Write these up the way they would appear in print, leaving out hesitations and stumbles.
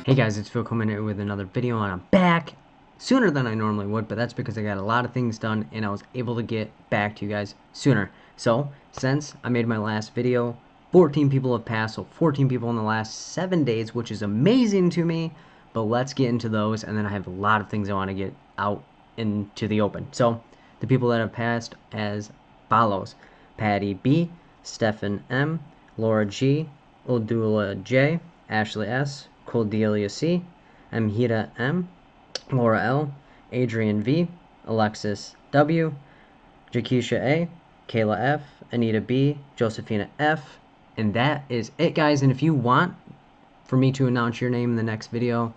Hey guys, it's Phil coming in with another video, and I'm back sooner than I normally would, but that's because I got a lot of things done and I was able to get back to you guys sooner. So, since I made my last video, 14 people have passed, so 14 people in the last 7 days, which is amazing to me, but let's get into those, and then I have a lot of things I want to get out into the open. So, the people that have passed as follows: Patty B, Stefan M, Laura G, Odula J, Ashley S, Cordelia C, Amhita M, Laura L, Adrian V, Alexis W, Jakisha A, Kayla F, Anita B, Josephina F, and that is it, guys. And if you want for me to announce your name in the next video,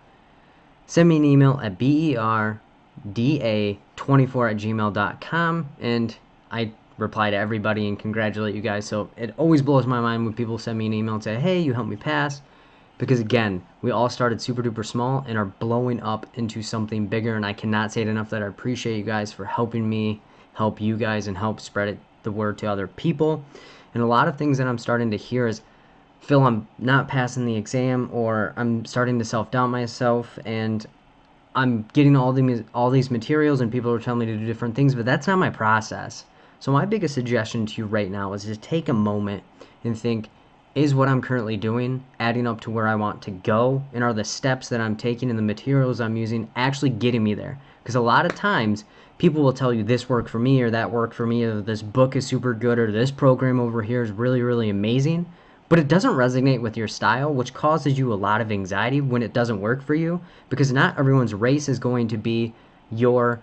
send me an email at berda24@gmail.com, and I reply to everybody and congratulate you guys. So it always blows my mind when people send me an email and say, hey, you helped me pass. Because again, we all started super duper small and are blowing up into something bigger, and I cannot say it enough that I appreciate you guys for helping me help you guys and help spread the word to other people. And a lot of things that I'm starting to hear is, Phil, I'm not passing the exam, or I'm starting to self-doubt myself, and I'm getting all these materials and people are telling me to do different things, but that's not my process. So my biggest suggestion to you right now is just take a moment and think, is what I'm currently doing adding up to where I want to go? And are the steps that I'm taking and the materials I'm using actually getting me there? Because a lot of times people will tell you this worked for me, or that worked for me, or this book is super good, or this program over here is really, really amazing. But it doesn't resonate with your style, which causes you a lot of anxiety when it doesn't work for you, because not everyone's race is going to be your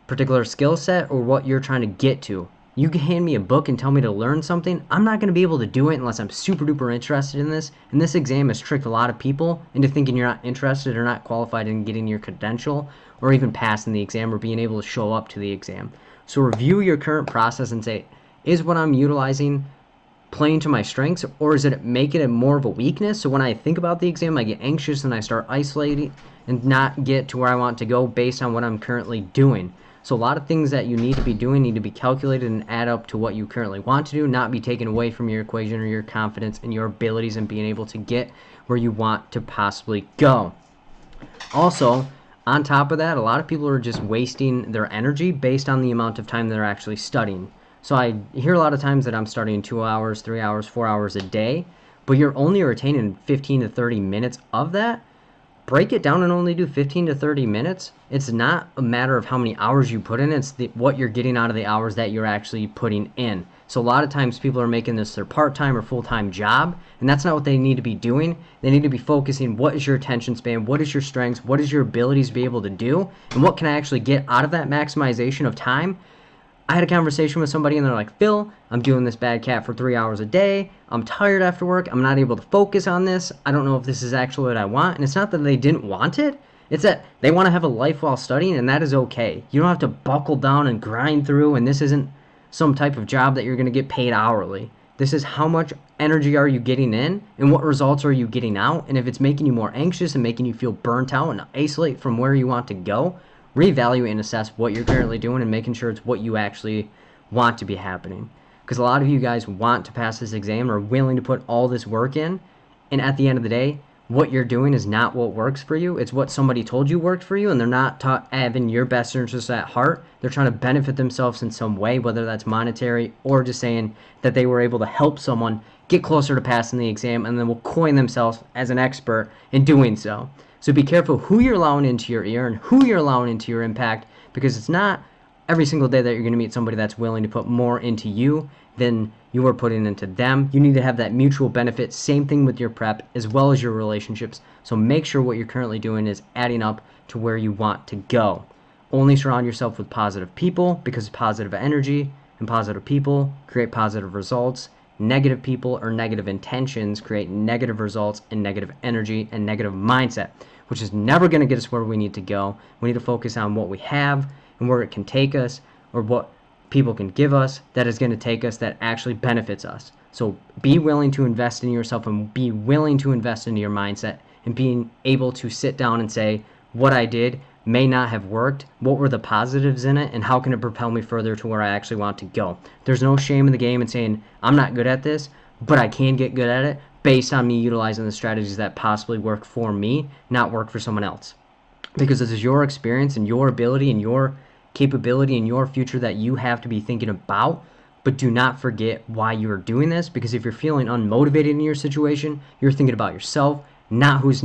particular skill set or what you're trying to get to. You can hand me a book and tell me to learn something, I'm not going to be able to do it unless I'm super duper interested in this. And this exam has tricked a lot of people into thinking you're not interested or not qualified in getting your credential, or even passing the exam, or being able to show up to the exam. So review your current process and say, is what I'm utilizing playing to my strengths, or is it making it more of a weakness? So when I think about the exam, I get anxious and I start isolating and not get to where I want to go based on what I'm currently doing. So a lot of things that you need to be doing need to be calculated and add up to what you currently want to do, not be taken away from your equation or your confidence and your abilities and being able to get where you want to possibly go. Also, on top of that, a lot of people are just wasting their energy based on the amount of time they're actually studying. So I hear a lot of times that I'm studying 2 hours, 3 hours, 4 hours a day, but you're only retaining 15 to 30 minutes of that. Break it down and only do 15 to 30 minutes. It's not a matter of how many hours you put in, it's what you're getting out of the hours that you're actually putting in. So a lot of times people are making this their part-time or full-time job, and that's not what they need to be doing. They need to be focusing, what is your attention span, what is your strengths, what is your abilities to be able to do, and what can I actually get out of that maximization of time. I had a conversation with somebody and they're like, Phil, I'm doing this bad cat for 3 hours a day. I'm tired after work. I'm not able to focus on this. I don't know if this is actually what I want. And it's not that they didn't want it. It's that they want to have a life while studying, and that is okay. You don't have to buckle down and grind through, and this isn't some type of job that you're going to get paid hourly. This is how much energy are you getting in and what results are you getting out. And if it's making you more anxious and making you feel burnt out and isolate from where you want to go, reevaluate and assess what you're currently doing and making sure it's what you actually want to be happening. Because a lot of you guys want to pass this exam, are willing to put all this work in, and at the end of the day, what you're doing is not what works for you. It's what somebody told you worked for you, and they're not having your best interests at heart. They're trying to benefit themselves in some way, whether that's monetary or just saying that they were able to help someone get closer to passing the exam, and then will coin themselves as an expert in doing so. So be careful who you're allowing into your ear and who you're allowing into your impact, because it's not every single day that you're going to meet somebody that's willing to put more into you than you are putting into them. You need to have that mutual benefit. Same thing with your prep as well as your relationships. So make sure what you're currently doing is adding up to where you want to go. Only surround yourself with positive people, because positive energy and positive people create positive results. Negative people or negative intentions create negative results and negative energy and negative mindset, which is never going to get us where we need to go. We need to focus on what we have and where it can take us, or what people can give us that is going to take us, that actually benefits us. So be willing to invest in yourself and be willing to invest into your mindset, and being able to sit down and say, what I did may not have worked, what were the positives in it, and how can it propel me further to where I actually want to go. There's no shame in the game in saying, I'm not good at this, but I can get good at it, based on me utilizing the strategies that possibly work for me, not work for someone else. Because this is your experience and your ability and your capability and your future that you have to be thinking about. But do not forget why you are doing this, because if you're feeling unmotivated in your situation, you're thinking about yourself, not who's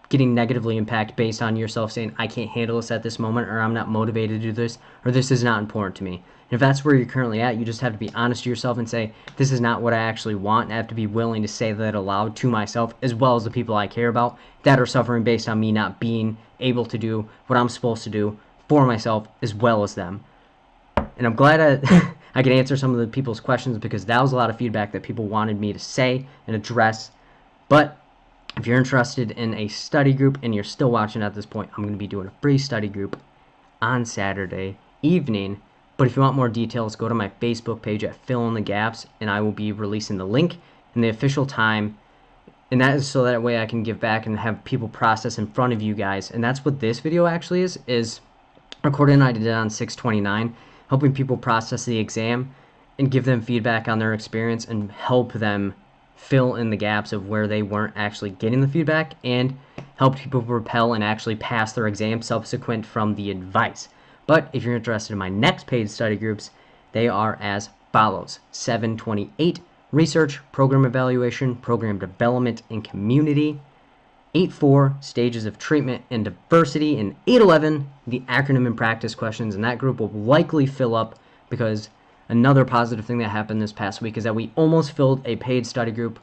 getting negatively impacted based on yourself saying, I can't handle this at this moment, or I'm not motivated to do this, or this is not important to me. And if that's where you're currently at, you just have to be honest to yourself and say, this is not what I actually want. And I have to be willing to say that aloud to myself, as well as the people I care about that are suffering based on me not being able to do what I'm supposed to do for myself as well as them. And I'm glad I can answer some of the people's questions, because that was a lot of feedback that people wanted me to say and address. But if you're interested in a study group and you're still watching at this point, I'm going to be doing a free study group on Saturday evening. But if you want more details, go to my Facebook page at Fill in the Gaps, and I will be releasing the link and the official time. And that is so that way I can give back and have people process in front of you guys. And that's what this video actually is recording. I did it on 6/29, helping people process the exam and give them feedback on their experience and help them fill in the gaps of where they weren't actually getting the feedback, and help people propel and actually pass their exam subsequent from the advice. But if you're interested in my next paid study groups, they are as follows: 7/28, research, program evaluation, program development, and community; 8/4, stages of treatment and diversity; and 8/11, the acronym and practice questions. And that group will likely fill up, because another positive thing that happened this past week is that we almost filled a paid study group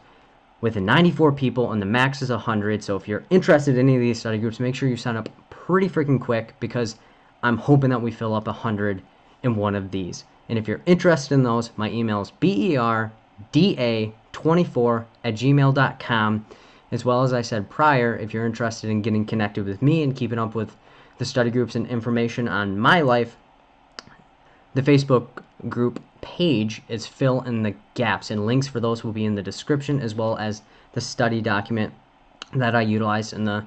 with 94 people, and the max is 100. So if you're interested in any of these study groups, make sure you sign up pretty freaking quick, because I'm hoping that we fill up 100 in one of these. And if you're interested in those, my email is berda24@gmail.com. As well as I said prior, if you're interested in getting connected with me and keeping up with the study groups and information on my life, the Facebook group page is Fill in the Gaps, and links for those will be in the description, as well as the study document that I utilized in the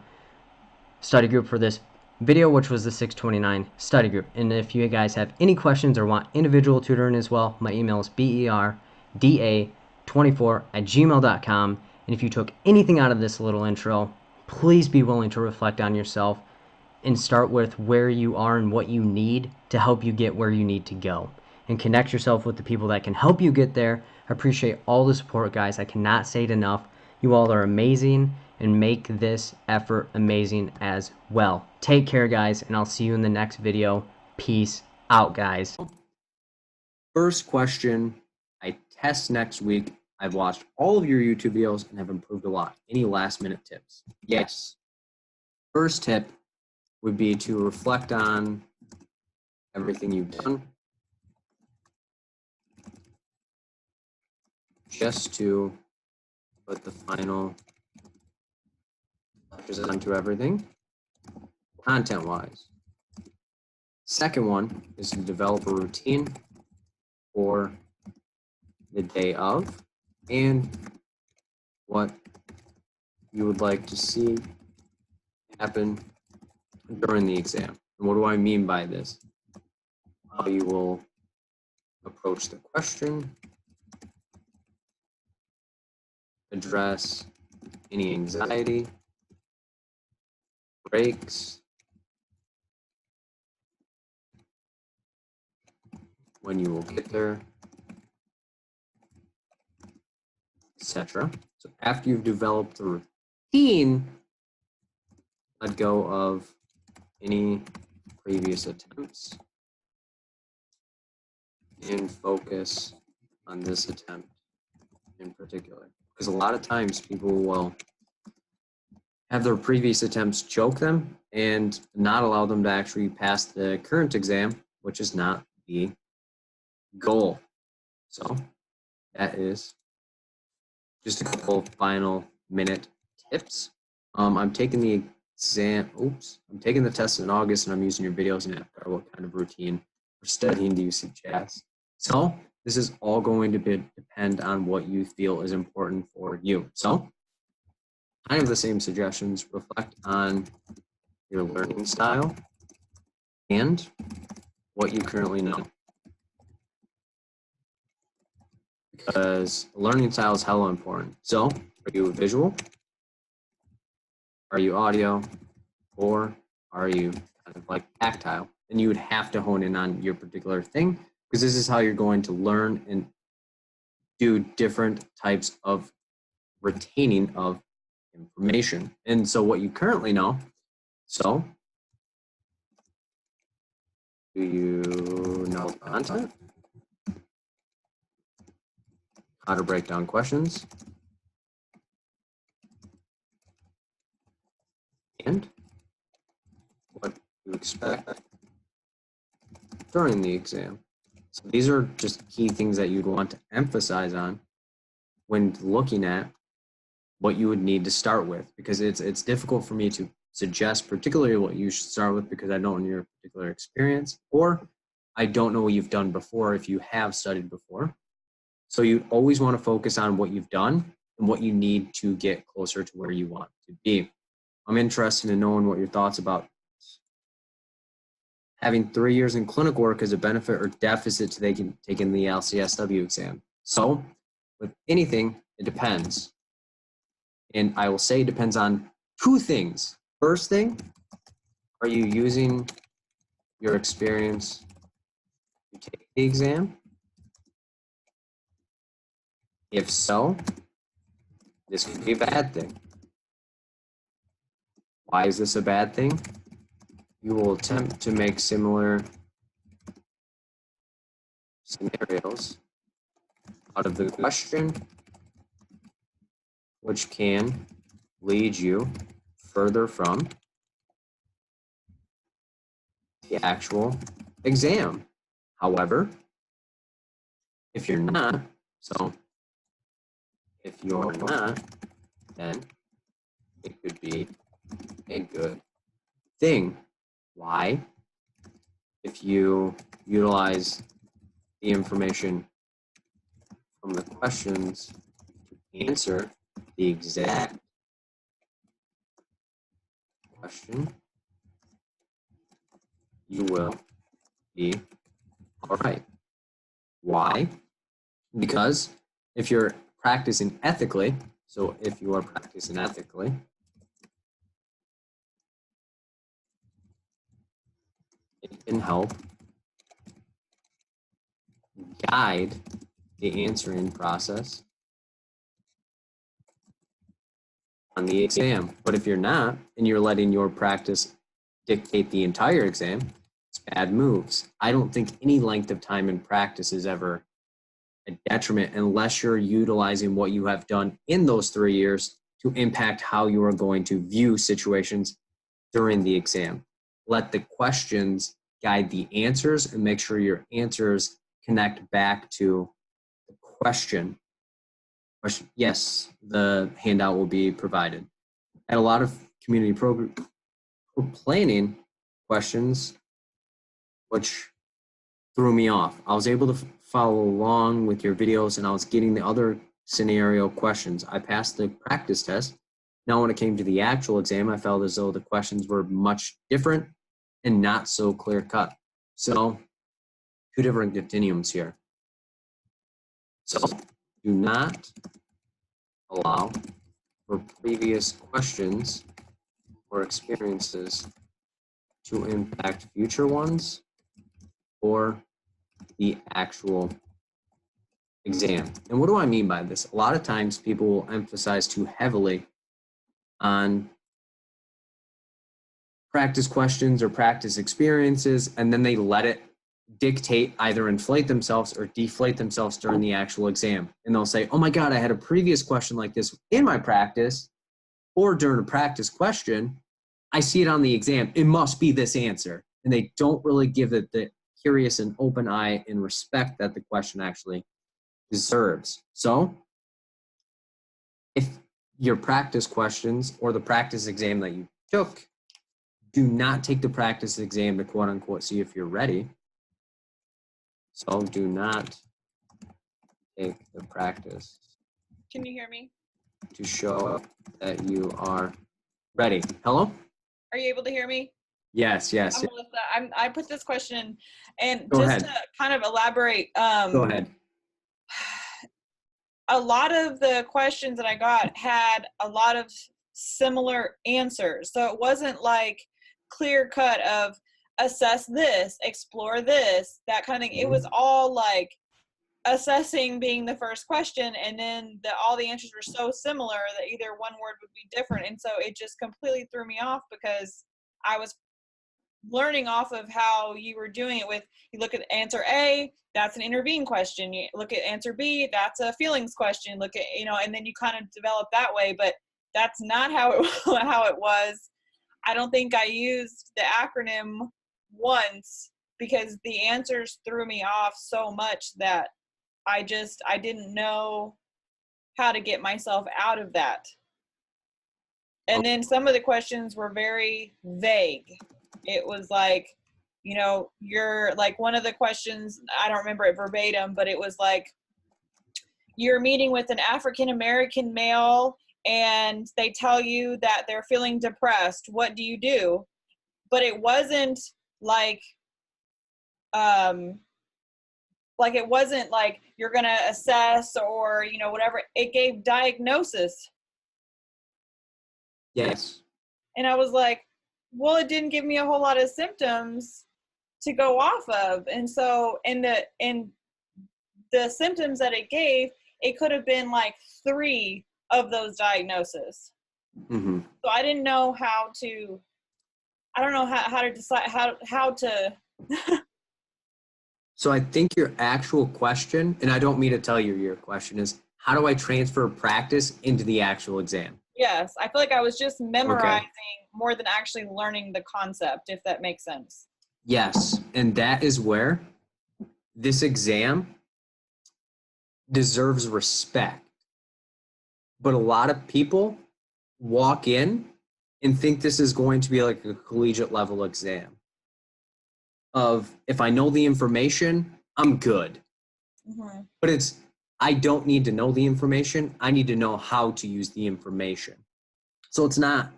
study group for this video, which was the 6/29 study group. And if you guys have any questions or want individual tutoring as well, my email is berda24@gmail.com. And if you took anything out of this little intro, please be willing to reflect on yourself and start with where you are and what you need to help you get where you need to go. And connect yourself with the people that can help you get there. I appreciate all the support, guys. I cannot say it enough. You all are amazing, and make this effort amazing as well. Take care, guys, and I'll see you in the next video. Peace out, guys. First question: I test next week. I've watched all of your YouTube videos and have improved a lot. Any last minute tips? Yes. First tip would be to reflect on everything you've done, just to put the final touches onto everything, content-wise. Second one is to develop a routine for the day of, and what you would like to see happen during the exam. And what do I mean by this? How you will approach the question, address any anxiety, breaks, when you will get there, etc. So after you've developed the routine, let go of any previous attempts and focus on this attempt in particular. Because a lot of times people will have their previous attempts choke them and not allow them to actually pass the current exam, which is not the goal. So that is just a couple of final minute tips. I'm taking the test in August, and I'm using your videos and what kind of routine or studying do you suggest? So this is all going to depend on what you feel is important for you. So I have the same suggestions. Reflect on your learning style and what you currently know, because learning style is hella important. So Are you visual? Are you audio? Or are you kind of like tactile? And you would have to hone in on your particular thing, because this is how you're going to learn and do different types of retaining of information. And so what you currently know, so do you know content? How to break down questions? And what you expect during the exam. So these are just key things that you'd want to emphasize on when looking at what you would need to start with, because it's difficult for me to suggest particularly what you should start with, because I don't know your particular experience, or I don't know what you've done before if you have studied before. So you always want to focus on what you've done and what you need to get closer to where you want to be. I'm interested in knowing what your thoughts about having 3 years in clinical work as a benefit or deficit to taking the LCSW exam. So with anything, it depends. And I will say it depends on two things. First thing, are you using your experience to take the exam? If so, this could be a bad thing. Why is this a bad thing? You will attempt to make similar scenarios out of the question, which can lead you further from the actual exam. However, if you're not, then it could be a good thing. Why? If you utilize the information from the questions to answer the exact question, you will be all right. Why? Because if you're practicing ethically, it can help guide the answering process on the exam. But if you're not, and you're letting your practice dictate the entire exam, it's bad moves. I don't think any length of time in practice is ever a detriment unless you're utilizing what you have done in those 3 years to impact how you are going to view situations during the exam. Let the questions guide the answers and make sure your answers connect back to the question. Yes, the handout will be provided. At a lot of community program planning questions, which threw me off. I was able to follow along with your videos, and I was getting the other scenario questions. I passed the practice test. Now, when it came to the actual exam, I felt as though the questions were much different and not so clear cut. So, two different continuums here. So, do not allow for previous questions or experiences to impact future ones or the actual exam. And what do I mean by this? A lot of times people will emphasize too heavily on practice questions or practice experiences, and then they let it dictate, either inflate themselves or deflate themselves during the actual exam. And they'll say, oh my God, I had a previous question like this in my practice, or during a practice question, I see it on the exam, it must be this answer. And they don't really give it the curious and open eye and respect that the question actually deserves. So if your practice questions or the practice exam that you took, do not take the practice exam to quote unquote see if you're ready. So do not take the practice. Can you hear me? To show that you are ready. Hello? Are you able to hear me? Yes. I'm Melissa. I put this question, and Go just ahead. to kind of elaborate. Go ahead. a lot of the questions that I got had a lot of similar answers. So it wasn't like clear cut of assess this, explore this, that kind of thing. It was all like assessing being the first question, and then all the answers were so similar that either one word would be different. And so it just completely threw me off because I was learning off of how you were doing it with, you look at answer A, that's an intervene question. You look at answer B, that's a feelings question. Look at, and then you kind of develop that way, but that's not how it how it was. I don't think I used the acronym once because the answers threw me off so much that I didn't know how to get myself out of that. And then some of the questions were very vague. It was like, you're like, one of the questions, I don't remember it verbatim, but it was like, you're meeting with an African-American male and they tell you that they're feeling depressed. What do you do? But it wasn't like it wasn't like you're going to assess or, whatever. It gave diagnosis. Yes. And I was like, well, it didn't give me a whole lot of symptoms to go off of. And so in the symptoms that it gave, it could have been like 3 of those diagnoses. Mm-hmm. So I didn't know how to decide how to. So I think your actual question, and I don't mean to tell you your question, is how do I transfer practice into the actual exam? Yes, I feel like I was just memorizing more than actually learning the concept, if that makes sense. Yes, and that is where this exam deserves respect. But a lot of people walk in and think this is going to be like a collegiate level exam of, if I know the information, I'm good. Mm-hmm. But I don't need to know the information. I need to know how to use the information. So it's not,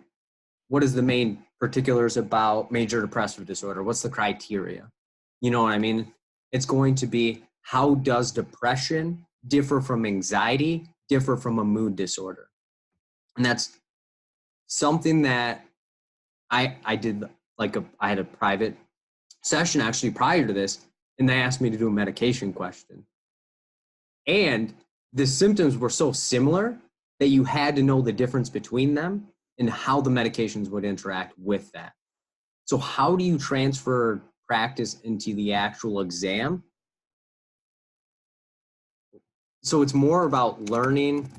what is the main particulars about major depressive disorder? What's the criteria? You know what I mean? It's going to be, how does depression differ from anxiety, differ from a mood disorder? And that's something that I did, I had a private session actually prior to this, and they asked me to do a medication question. And the symptoms were so similar that you had to know the difference between them and how the medications would interact with that. So how do you transfer practice into the actual exam? So it's more about learning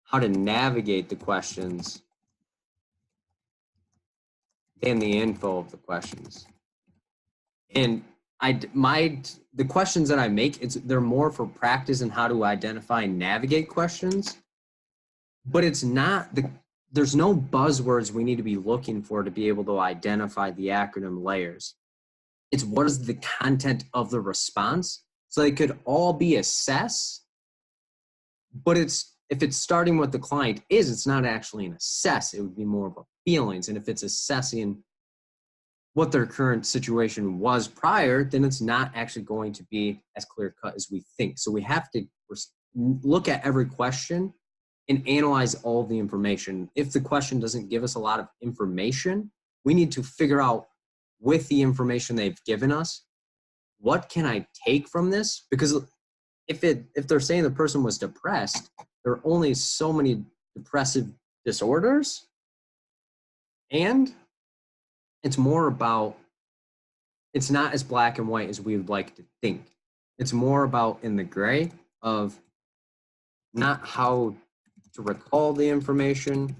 how to navigate the questions than the info of the questions. And the questions that I make, they're more for practice and how to identify and navigate questions, but it's not there's no buzzwords we need to be looking for to be able to identify the acronym layers. It's what is the content of the response. So they could all be assess, but if it's starting with the client it's not actually an assess, it would be more of a feelings. And if it's assessing what their current situation was prior, then it's not actually going to be as clear cut as we think. So we have to look at every question and analyze all the information. If the question doesn't give us a lot of information, we need to figure out, with the information they've given us, what can I take from this? Because if they're saying the person was depressed, there are only so many depressive disorders, and it's more about, it's not as black and white as we would like to think. It's more about in the gray of not how to recall the information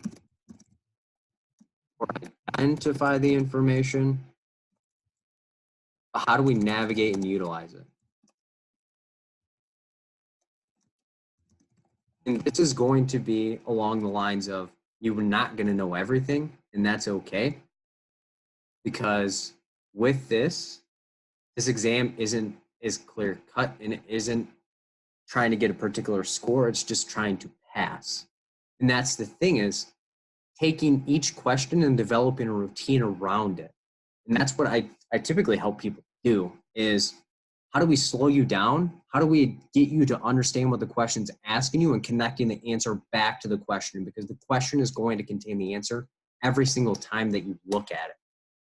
or identify the information, but how do we navigate and utilize it? And this is going to be along the lines of, you're not going to know everything, and that's okay. Because with this exam isn't as clear cut, and it isn't trying to get a particular score, it's just trying to pass. And that's the thing, is taking each question and developing a routine around it. And that's what I typically help people do, is how do we slow you down? How do we get you to understand what the question's asking you and connecting the answer back to the question? Because the question is going to contain the answer every single time that you look at it.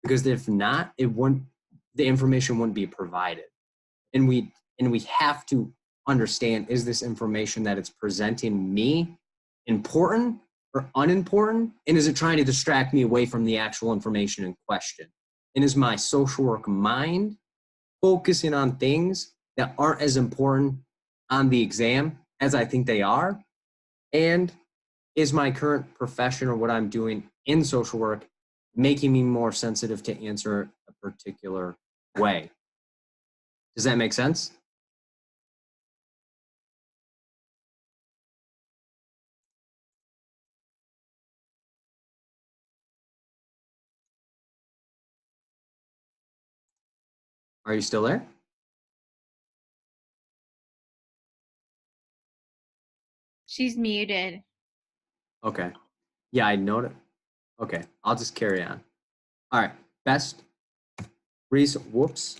Because if not, the information wouldn't be provided. And we have to understand, is this information that it's presenting me important or unimportant? And is it trying to distract me away from the actual information in question? And is my social work mind focusing on things that aren't as important on the exam as I think they are? And is my current profession or what I'm doing in social work making me more sensitive to answer a particular way? Does that make sense? Are you still there? She's muted. Okay. Yeah, I noted. Okay, I'll just carry on. All right, best resource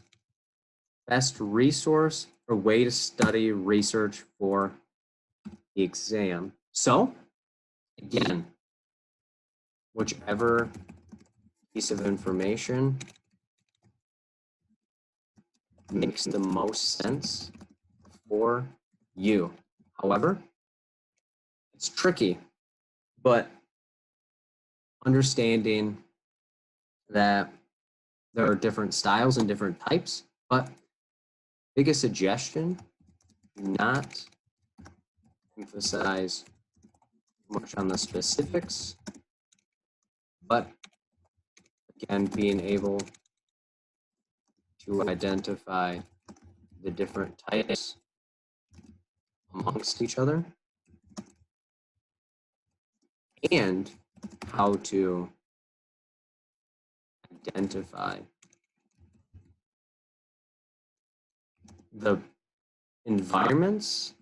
or way to study research for the exam. So, again, whichever piece of information makes the most sense for you. However, it's tricky, but understanding that there are different styles and different types, but biggest suggestion, do not emphasize much on the specifics, but again, being able to identify the different types amongst each other and how to identify the environments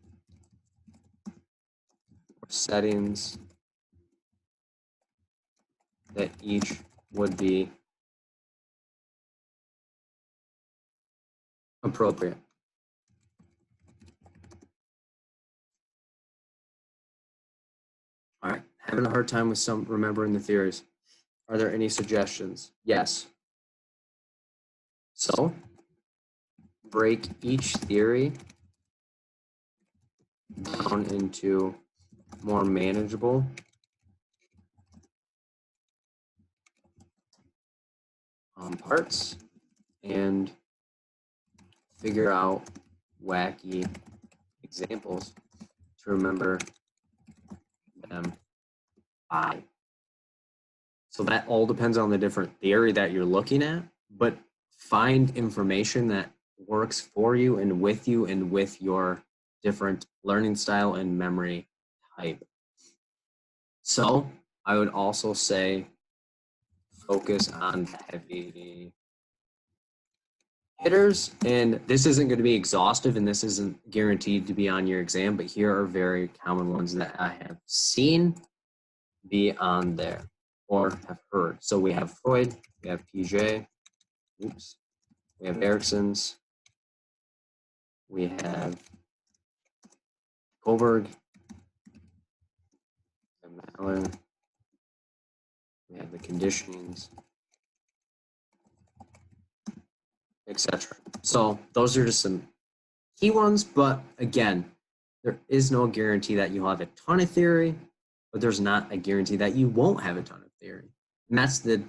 or settings that each would be appropriate. All right, having a hard time with some remembering the theories. Are there any suggestions? Yes. So, break each theory down into more manageable parts and figure out wacky examples to remember them by. So that all depends on the different theory that you're looking at, but find information that works for you and with your different learning style and memory type. So I would also say focus on the heavy hitters, and this isn't going to be exhaustive and this isn't guaranteed to be on your exam, but here are very common ones that I have seen be on there or have heard. So we have Freud, we have Piaget, we have Erickson's, we have Kohlberg, we have Mahler, we have the conditionings, etc. So those are just some key ones, but again, there is no guarantee that you'll have a ton of theory, but there's not a guarantee that you won't have a ton of theory. And that's the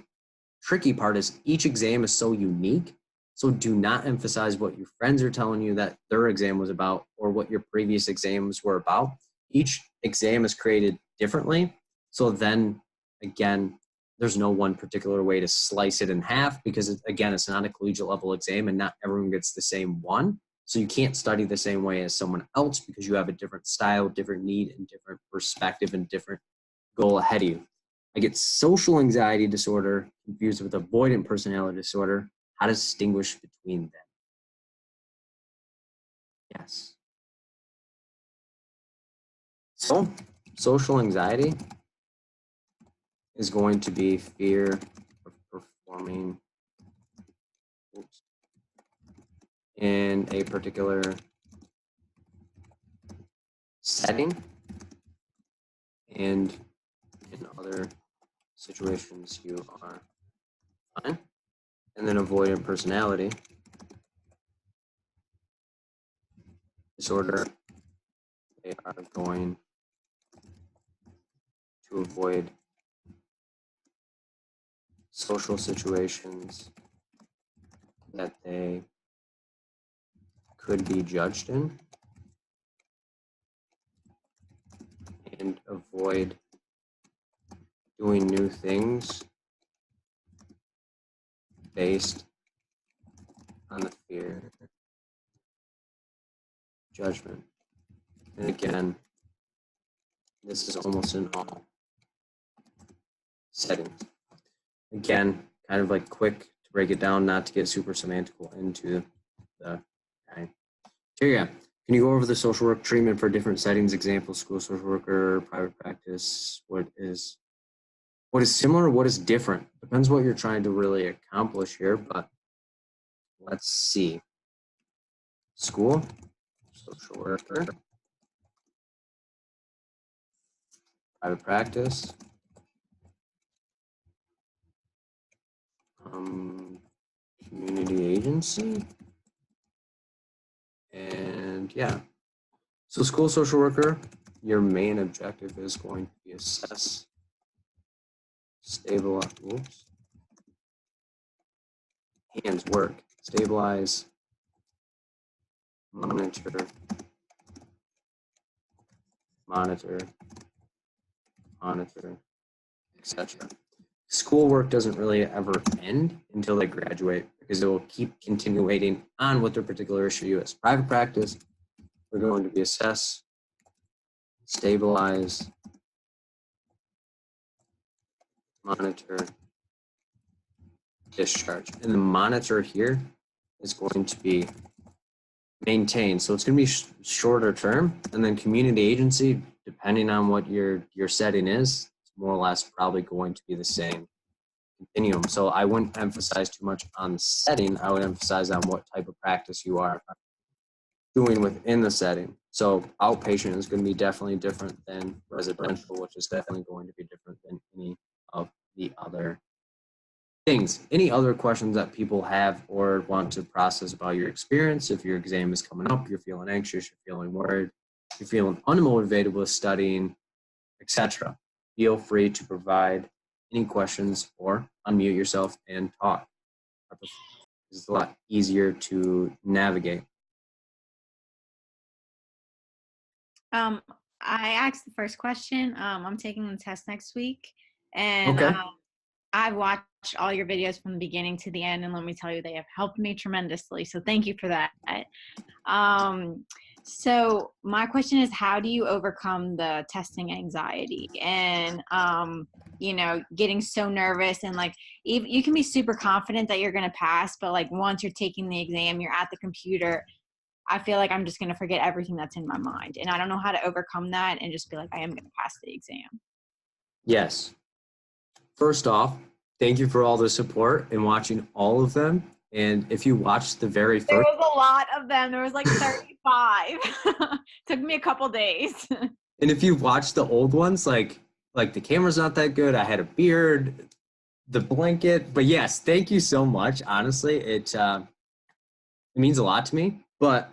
tricky part, is each exam is so unique. So do not emphasize what your friends are telling you that their exam was about or what your previous exams were about. Each exam is created differently. So then again, there's no one particular way to slice it in half because again, it's not a collegiate level exam and not everyone gets the same one. So you can't study the same way as someone else because you have a different style, different need, and different perspective and different goal ahead of you. I get social anxiety disorder confused with avoidant personality disorder. How to distinguish between them? Yes. So social anxiety is going to be fear of performing in a particular setting and in other situations you are fine. And then avoidant personality disorder, they are going to avoid social situations that they could be judged in and avoid doing new things based on the fear of judgment. And again, this is almost in all settings. Again, kind of like quick to break it down, not to get super semantical into the criteria. Can you go over the social work treatment for different settings? Example, school social worker, private practice. What is similar? What is different? Depends what you're trying to really accomplish here, but let's see. School, social worker, private practice, community agency, and yeah. So school social worker, your main objective is going to be assess, stabilize, hands work, stabilize, monitor, etc. Schoolwork doesn't really ever end until they graduate because it will keep continuating on what their particular issue is. Private practice, we're going to be assess, stabilize, monitor, discharge. And the monitor here is going to be maintained. So it's going to be shorter term. And then community agency, depending on what your setting is, it's more or less probably going to be the same continuum. So I wouldn't emphasize too much on the setting. I would emphasize on what type of practice you are doing within the setting. So outpatient is going to be definitely different than residential, which is definitely going to be different than any of the other things. Any other questions that people have or want to process about your experience? If your exam is coming up, you're feeling anxious, you're feeling worried, you're feeling unmotivated with studying, etc. Feel free to provide any questions or unmute yourself and talk. It's a lot easier to navigate. I asked the first question. I'm taking the test next week, and Okay. I've watched all your videos from the beginning to the end, and let me tell you, they have helped me tremendously. So thank you for that. So my question is, how do you overcome the testing anxiety and, getting so nervous and like, you can be super confident that you're going to pass, but like once you're taking the exam, you're at the computer, I feel like I'm just going to forget everything that's in my mind. And I don't know how to overcome that and just be like, I am going to pass the exam. Yes. First off, thank you for all the support and watching all of them. And if you watched the very first, there was a lot of them. There was like 35. Took me a couple days. And if you've watched the old ones, like the camera's not that good. I had a beard, the blanket, but yes, thank you so much. Honestly, it means a lot to me. But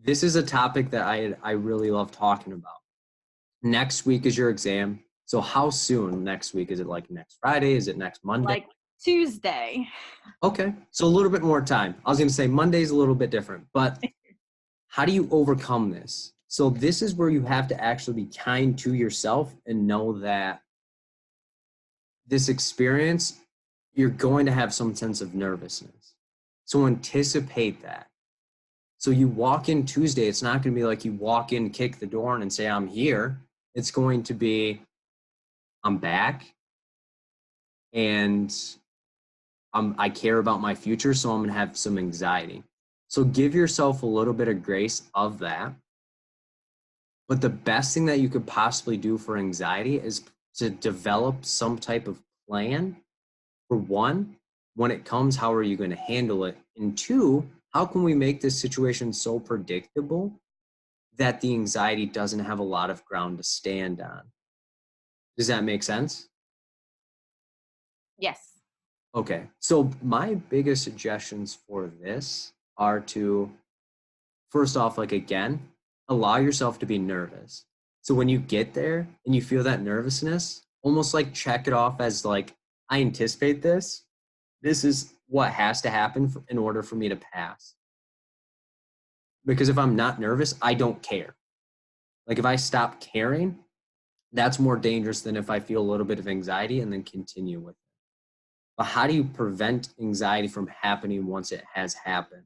this is a topic that I really love talking about. Next week is your exam. So how soon next week? Is it like next Friday? Is it next Monday? Like Tuesday. Okay, so a little bit more time. I was going to say Monday's a little bit different, but how do you overcome this? So this is where you have to actually be kind to yourself and know that this experience, you're going to have some sense of nervousness. So anticipate that. So you walk in Tuesday, it's not going to be like you walk in, kick the door and say, I'm here. It's going to be, I'm back and I care about my future, so I'm going to have some anxiety. So give yourself a little bit of grace of that. But the best thing that you could possibly do for anxiety is to develop some type of plan. For one, when it comes, how are you going to handle it? And two, how can we make this situation so predictable that the anxiety doesn't have a lot of ground to stand on? Does that make sense? Yes. Okay, so my biggest suggestions for this are to, first off, like again, allow yourself to be nervous. So when you get there and you feel that nervousness, almost like check it off as like, I anticipate this. This is what has to happen in order for me to pass. Because if I'm not nervous, I don't care. Like if I stop caring, that's more dangerous than if I feel a little bit of anxiety and then continue with it. But how do you prevent anxiety from happening once it has happened?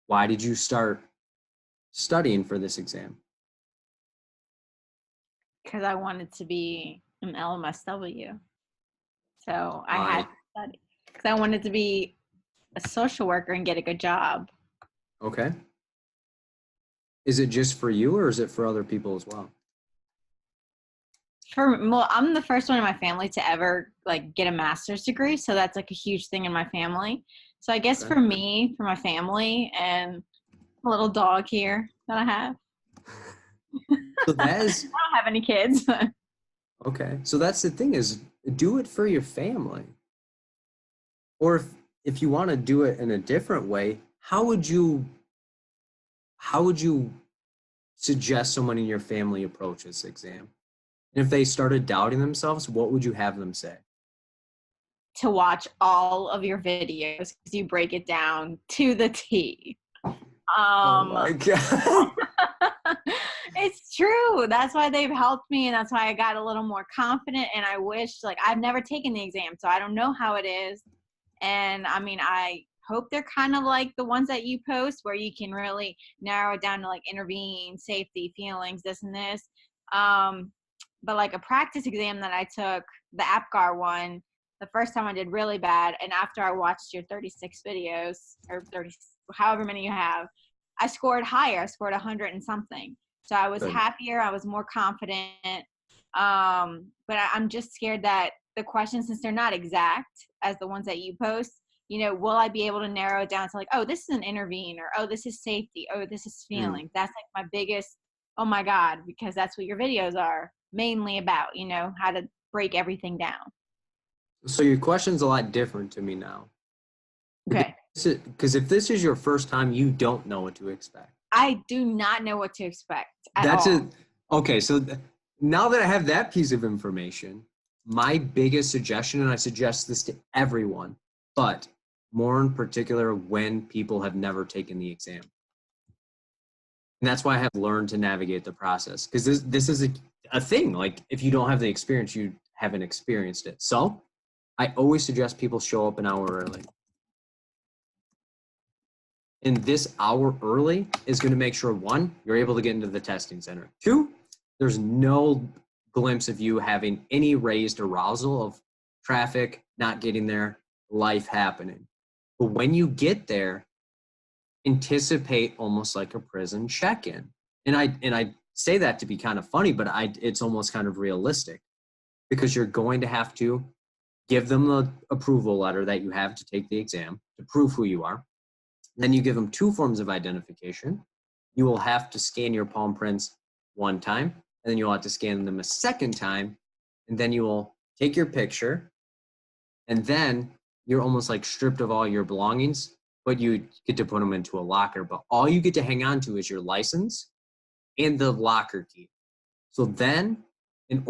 Why did you start studying for this exam? Because I wanted to be an LMSW. So I had to study. Because I wanted to be a social worker and get a good job. Okay. Is it just for you or is it for other people as well? Well, I'm the first one in my family to ever like get a master's degree, so that's like a huge thing in my family. So I guess Okay. for me, for my family, and a little dog here that I have. So that is I don't have any kids. okay. So that's the thing, is do it for your family. Or if you want to do it in a different way, how would you suggest someone in your family approach this exam? And if they started doubting themselves, what would you have them say? To watch all of your videos because you break it down to the T. Oh my God. It's true. That's why they've helped me, and that's why I got a little more confident. And I wish, like, I've never taken the exam, so I don't know how it is. And I mean, I hope they're kind of like the ones that you post, where you can really narrow it down to like intervene, safety, feelings, this and this. But like a practice exam that I took, the APGAR one, the first time I did really bad. And after I watched your 36 videos, or 30, however many you have, I scored higher. I scored 100 and something. So I was Good. happier. I was more confident. But I'm just scared that the questions, since they're not exact as the ones that you post, you know, will I be able to narrow it down to like, oh, this is an intervene, or oh, this is safety, oh, this is feelings. That's like my biggest, oh my God, because that's what your videos are mainly about, you know, how to break everything down. So your question's a lot different to me now. Okay. Because if this is your first time, you don't know what to expect. I do not know what to expect at That's all. it. Okay, so now that I have that piece of information, my biggest suggestion, and I suggest this to everyone, but more in particular when people have never taken the exam. And that's why I have learned to navigate the process, because this is a thing. Like if you don't have the experience, you haven't experienced it. So I always suggest people show up an hour early. And this hour early is going to make sure, one, you're able to get into the testing center. Two, there's no glimpse of you having any raised arousal of traffic, not getting there, life happening. But when you get there, anticipate almost like a prison check-in. And I say that to be kind of funny, but it's almost kind of realistic, because you're going to have to give them the approval letter that you have to take the exam to prove who you are. Then you give them 2 forms of identification. You will have to scan your palm prints 1 time, and then you'll have to scan them a 2nd time, and then you will take your picture, and then you're almost like stripped of all your belongings, but you get to put them into a locker. But all you get to hang on to is your license and the locker key. So then, and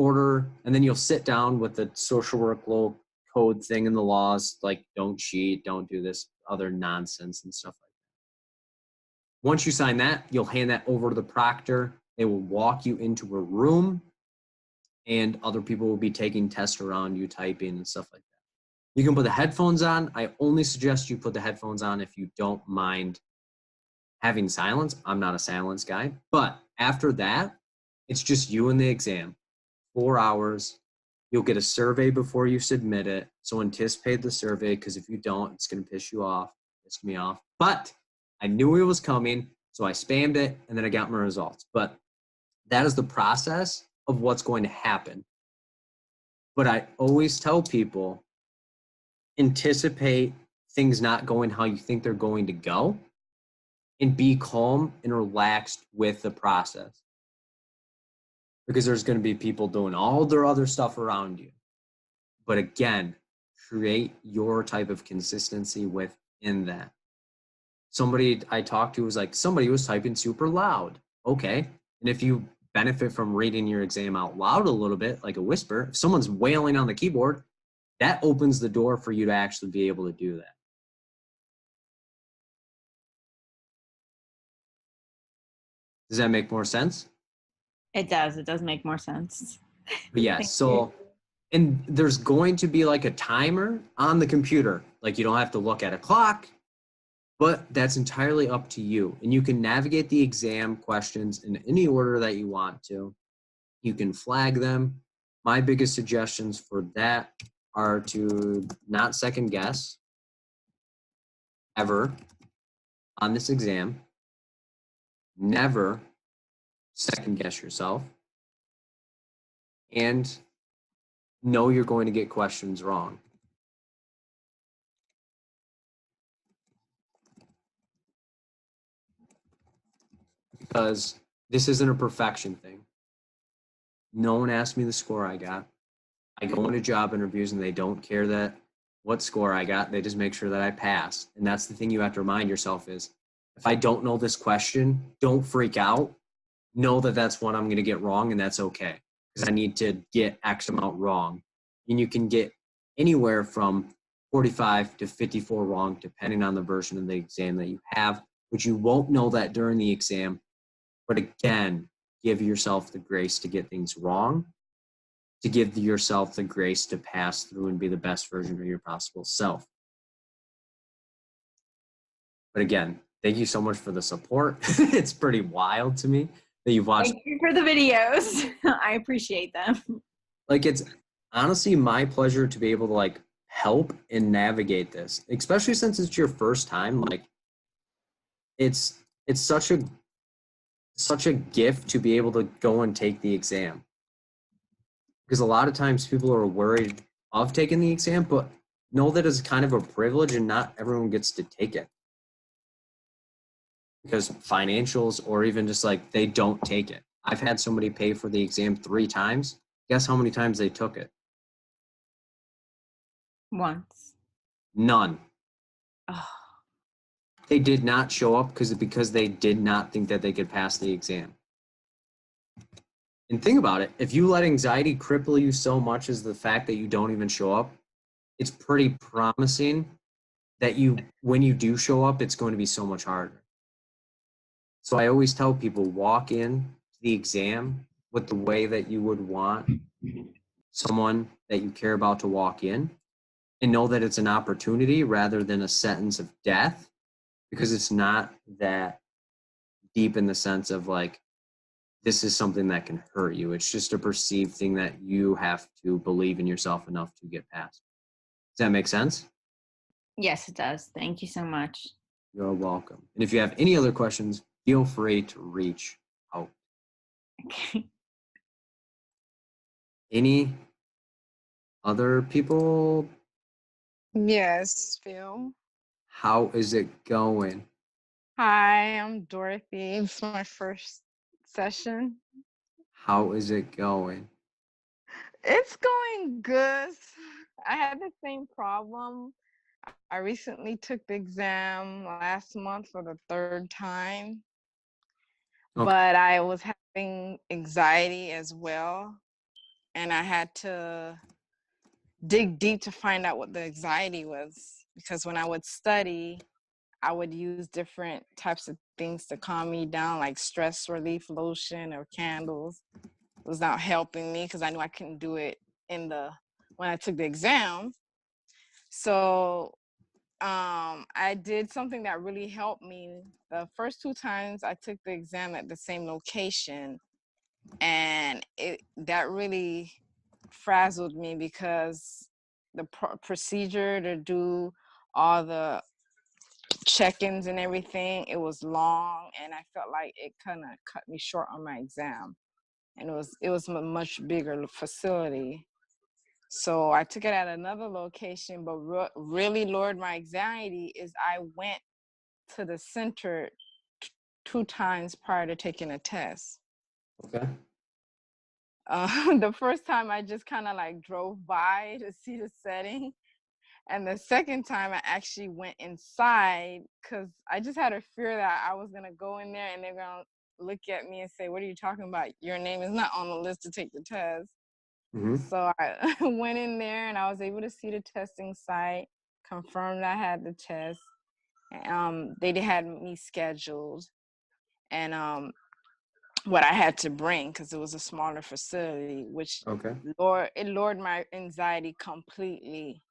then you'll sit down with the social work law code thing and the laws, like don't cheat, don't do this other nonsense and stuff like that. Once you sign that, you'll hand that over to the proctor. They will walk you into a room, and other people will be taking tests around you, typing and stuff like that. You can put the headphones on. I only suggest you put the headphones on if you don't mind having silence. I'm not a silence guy. But after that, it's just you and the exam. 4 hours. You'll get a survey before you submit it. So anticipate the survey, because if you don't, it's going to piss you off. Pissed me off. But I knew it was coming, so I spammed it, and then I got my results. But that is the process of what's going to happen. But I always tell people, anticipate things not going how you think they're going to go, and be calm and relaxed with the process. Because there's going to be people doing all their other stuff around you. But again, create your type of consistency within that. Somebody I talked to was like, somebody was typing super loud. Okay. And if you benefit from reading your exam out loud a little bit, like a whisper, if someone's wailing on the keyboard, that opens the door for you to actually be able to do that. Does that make more sense? It does. It does make more sense. But yeah, so, and there's going to be like a timer on the computer. Like you don't have to look at a clock, but that's entirely up to you. And you can navigate the exam questions in any order that you want to. You can flag them. My biggest suggestions for that are to not second guess ever on this exam. Never second guess yourself. And know you're going to get questions wrong. Because this isn't a perfection thing. No one asked me the score I got. I go into job interviews and they don't care that what score I got. They just make sure that I pass. And that's the thing you have to remind yourself is, if I don't know this question, don't freak out. Know that that's one I'm going to get wrong, and that's okay. Because I need to get X amount wrong. And you can get anywhere from 45 to 54 wrong, depending on the version of the exam that you have, but you won't know that during the exam. But again, give yourself the grace to get things wrong, to give yourself the grace to pass through and be the best version of your possible self. But again, thank you so much for the support. It's pretty wild to me that you've watched. Thank you for the videos. I appreciate them. Like, it's honestly my pleasure to be able to like help and navigate this, especially since it's your first time. Like, it's such a gift to be able to go and take the exam. Because a lot of times people are worried of taking the exam, but know that it's kind of a privilege and not everyone gets to take it. Because financials, or even just like they don't take it. I've had somebody pay for the exam 3 times. Guess how many times they took it? Once. None. Oh. They did not show up because they did not think that they could pass the exam. And think about it. If you let anxiety cripple you so much as the fact that you don't even show up, it's pretty promising that when you do show up, it's going to be so much harder. So I always tell people, walk in to the exam with the way that you would want someone that you care about to walk in, and know that it's an opportunity rather than a sentence of death, because it's not that deep in the sense of like, this is something that can hurt you. It's just a perceived thing that you have to believe in yourself enough to get past. Does that make sense? Yes, it does. Thank you so much. You're welcome. And if you have any other questions, feel free to reach out. Okay. Any other people? Yes, Phil. How is it going? Hi, I'm Dorothy. It's my first session. How is it going? It's going good. I had the same problem. I recently took the exam last month for the 3rd time, Okay. but I was having anxiety as well, and I had to dig deep to find out what the anxiety was, because when I would study, I would use different types of things to calm me down, like stress relief lotion or candles. It was not helping me because I knew I couldn't do it when I took the exam. So I did something that really helped me. The first 2 times I took the exam at the same location, and that really frazzled me, because the procedure to do all the check-ins and everything, it was long, and I felt like it kind of cut me short on my exam, and it was a much bigger facility. So I took it at another location, but really lowered my anxiety is I went to the center 2 times prior to taking a test. Okay. The first time I just kind of like drove by to see the setting. And the second time I actually went inside because I just had a fear that I was going to go in there and they're going to look at me and say, what are you talking about? Your name is not on the list to take the test. Mm-hmm. So I went in there and I was able to see the testing site, confirmed I had the test. They had me scheduled and what I had to bring because it was a smaller facility, which Okay. lowered my anxiety completely.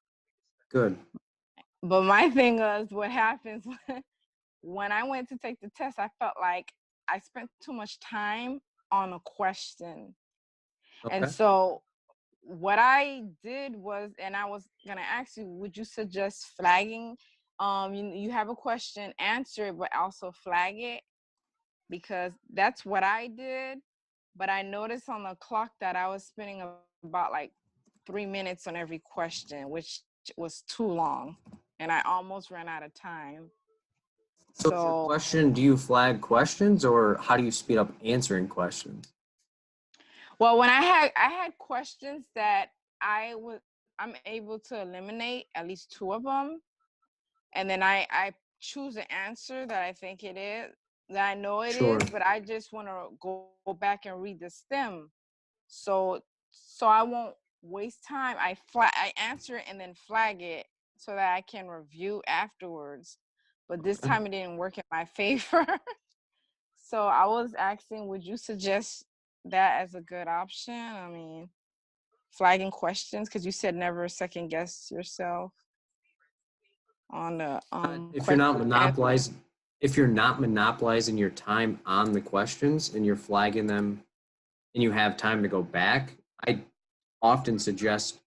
Good. But my thing was what happens when I went to take the test, I felt like I spent too much time on a question. And Okay. so what I did was, and I was gonna ask you, would you suggest flagging? You have a question, answer it, but also flag it because that's what I did. But I noticed on the clock that I was spending about like 3 minutes on every question, which was too long, and I almost ran out of time. So is your question, do you flag questions or how do you speed up answering questions? Well, when I had questions that I'm able to eliminate at least 2 of them, and then I choose an answer that I think it is, that I know it Sure. is, but I just want to go back and read the stem, so I won't waste time. I answer it and then flag it so that I can review afterwards. But this Okay. time it didn't work in my favor. So I was asking, would you suggest that as a good option? I mean, flagging questions, because you said never second guess yourself on the If you're question not answer. monopolizing your time on the questions and you're flagging them and you have time to go back, I often suggest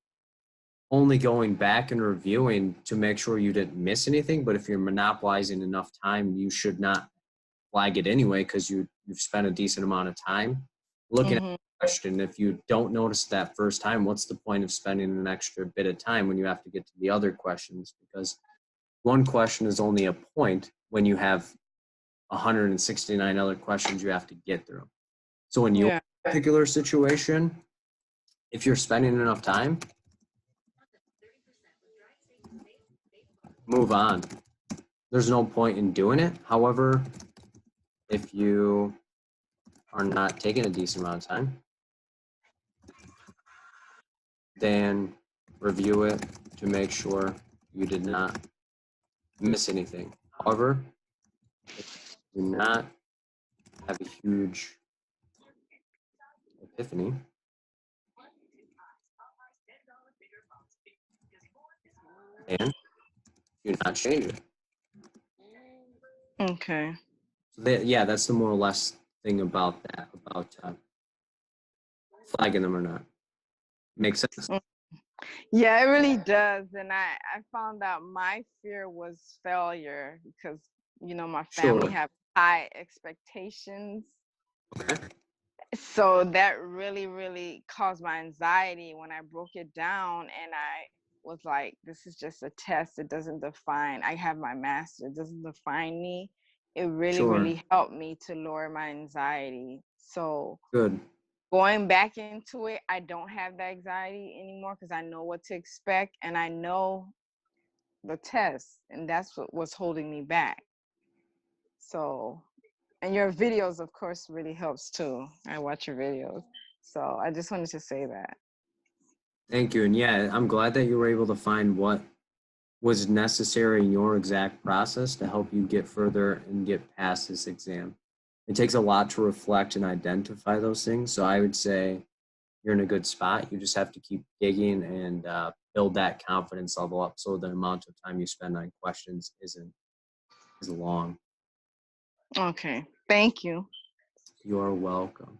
only going back and reviewing to make sure you didn't miss anything. But if you're monopolizing enough time, you should not flag it anyway because you've spent a decent amount of time looking at Mm-hmm. the question. If you don't notice that first time, what's the point of spending an extra bit of time when you have to get to the other questions? Because one question is only a point when you have 169 other questions you have to get through. So in your Yeah. particular situation, if you're spending enough time, move on. There's no point in doing it. However, if you are not taking a decent amount of time, then review it to make sure you did not miss anything. However, if you do not have a huge epiphany, and do not change it. Okay. So yeah, that's the more or less thing about that, about flagging them or not. Makes sense? Yeah, it really does. And I found out my fear was failure because, my family Sure. have high expectations. Okay. So that really, really caused my anxiety when I broke it down and I was like, this is just a test. It doesn't define, I have my master, it doesn't define me. It really, Sure. really helped me to lower my anxiety. So Good. going back into it, I don't have that anxiety anymore because I know what to expect and I know the test, and that's what was holding me back. So, and your videos, of course, really helps too. I watch your videos. So I just wanted to say that. Thank you. And yeah, I'm glad that you were able to find what was necessary in your exact process to help you get further and get past this exam. It takes a lot to reflect and identify those things. So I would say you're in a good spot. You just have to keep digging and build that confidence level up so the amount of time you spend on questions isn't as long. Okay. Thank you. You're welcome.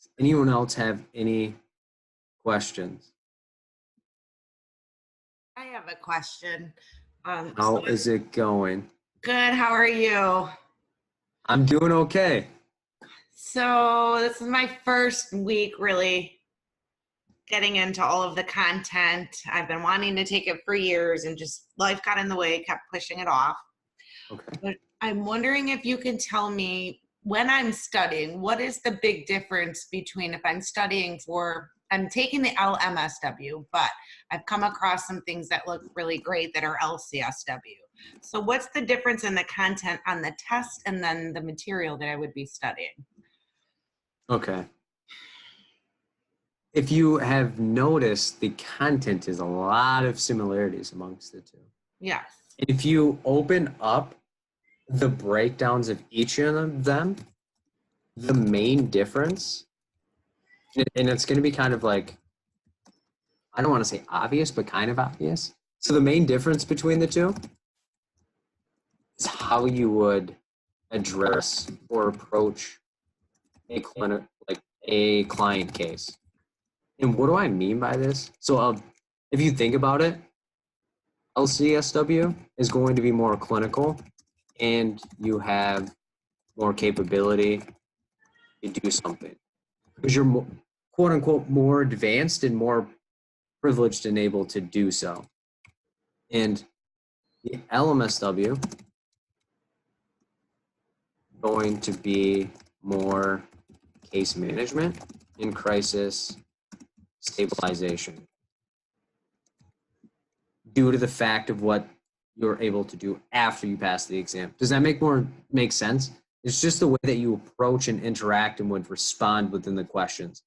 Does anyone else have any questions? I have a question. How is it going? Good. How are you? I'm doing okay. So this is my first week really getting into all of the content. I've been wanting to take it for years and just life got in the way, kept pushing it off. Okay. But I'm wondering if you can tell me, when I'm studying, what is the big difference between if I'm studying for, I'm taking the LMSW, but I've come across some things that look really great that are LCSW. So what's the difference in the content on the test and then the material that I would be studying? Okay. If you have noticed, the content is a lot of similarities amongst the two. Yes. If you open up the breakdowns of each of them, the main difference, and it's going to be kind of like, I don't want to say obvious, but kind of obvious. So the main difference between the two is how you would address or approach a client case. And what do I mean by this? So if you think about it, LCSW is going to be more clinical, and you have more capability to do something because you're more, quote unquote, more advanced and more privileged and able to do so. And the LMSW going to be more case management and crisis stabilization due to the fact of what you're able to do after you pass the exam. Does that make sense? It's just the way that you approach and interact and would respond within the questions.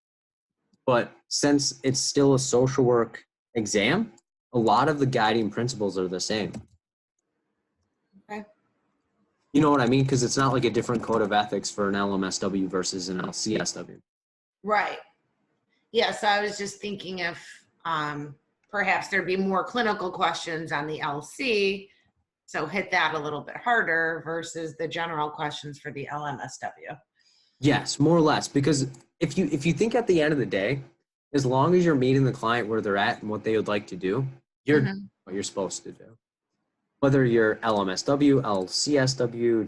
But since it's still a social work exam, a lot of the guiding principles are the same. Okay. You know what I mean? Because it's not like a different code of ethics for an LMSW versus an LCSW. Right. Yes, I was just thinking if perhaps there'd be more clinical questions on the LC, so hit that a little bit harder versus the general questions for the LMSW. Yes, more or less. Because if you think at the end of the day, as long as you're meeting the client where they're at and what they would like to do, you're doing what you're supposed to do. Whether you're LMSW, LCSW,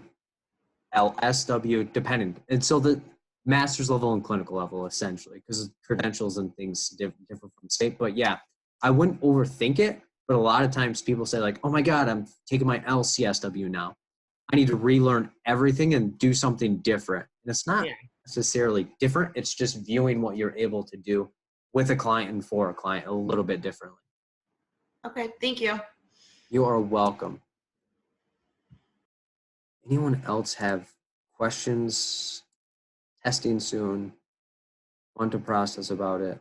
LSW, dependent. And so the master's level and clinical level, essentially, because credentials and things differ from state. But yeah, I wouldn't overthink it. But a lot of times people say like, oh my God, I'm taking my LCSW now. I need to relearn everything and do something different. And it's not necessarily different. It's just viewing what you're able to do with a client and for a client a little bit differently. Okay, thank you. You are welcome. Anyone else have questions? Testing soon. Want to process about it?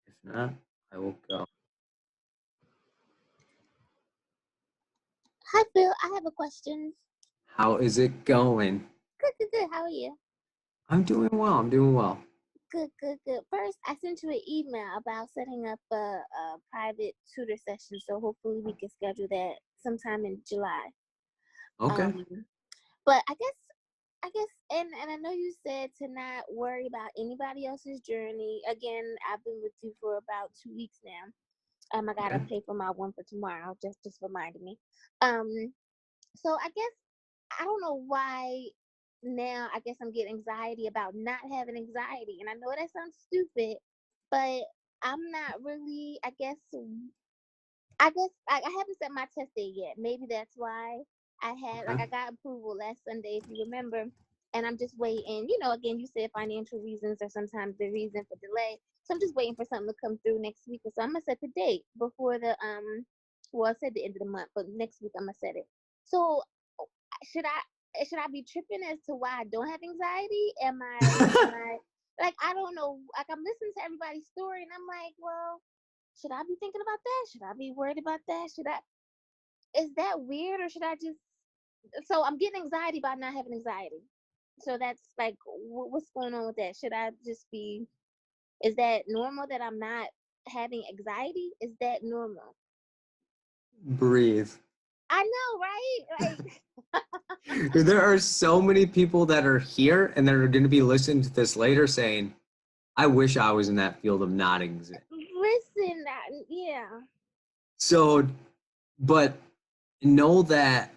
If not, I will go. Hi, Bill. I have a question. How is it going? Good. How are you? I'm doing well. Good. First, I sent you an email about setting up a private tutor session, so hopefully we can schedule that sometime in July. Okay. But I guess, and I know you said to not worry about anybody else's journey. Again, I've been with you for about 2 weeks now. I gotta pay for my one for tomorrow. Just reminded me. So I guess I don't know why now. I guess I'm getting anxiety about not having anxiety, and I know that sounds stupid, but I'm not really. I guess I haven't set my test date yet. Maybe that's why I got approval last Sunday, if you remember, and I'm just waiting. You know, again, you said financial reasons are sometimes the reason for delay. So I'm just waiting for something to come through next week. So I'm gonna set the date before the well, I said the end of the month, but next week I'm gonna set it. So should I be tripping as to why I don't have anxiety? Am I like, I don't know, like I'm listening to everybody's story and I'm like, well, should I be thinking about that? Should I be worried about that? Is that weird, or should I just, so I'm getting anxiety about not having anxiety. So that's like, what's going on with that? Should I just be, is that normal that I'm not having anxiety? Is that normal? Breathe. I know, right? Like, There are so many people that are here and that are going to be listening to this later saying, I wish I was in that field of not existing. Listen, yeah. So, but know that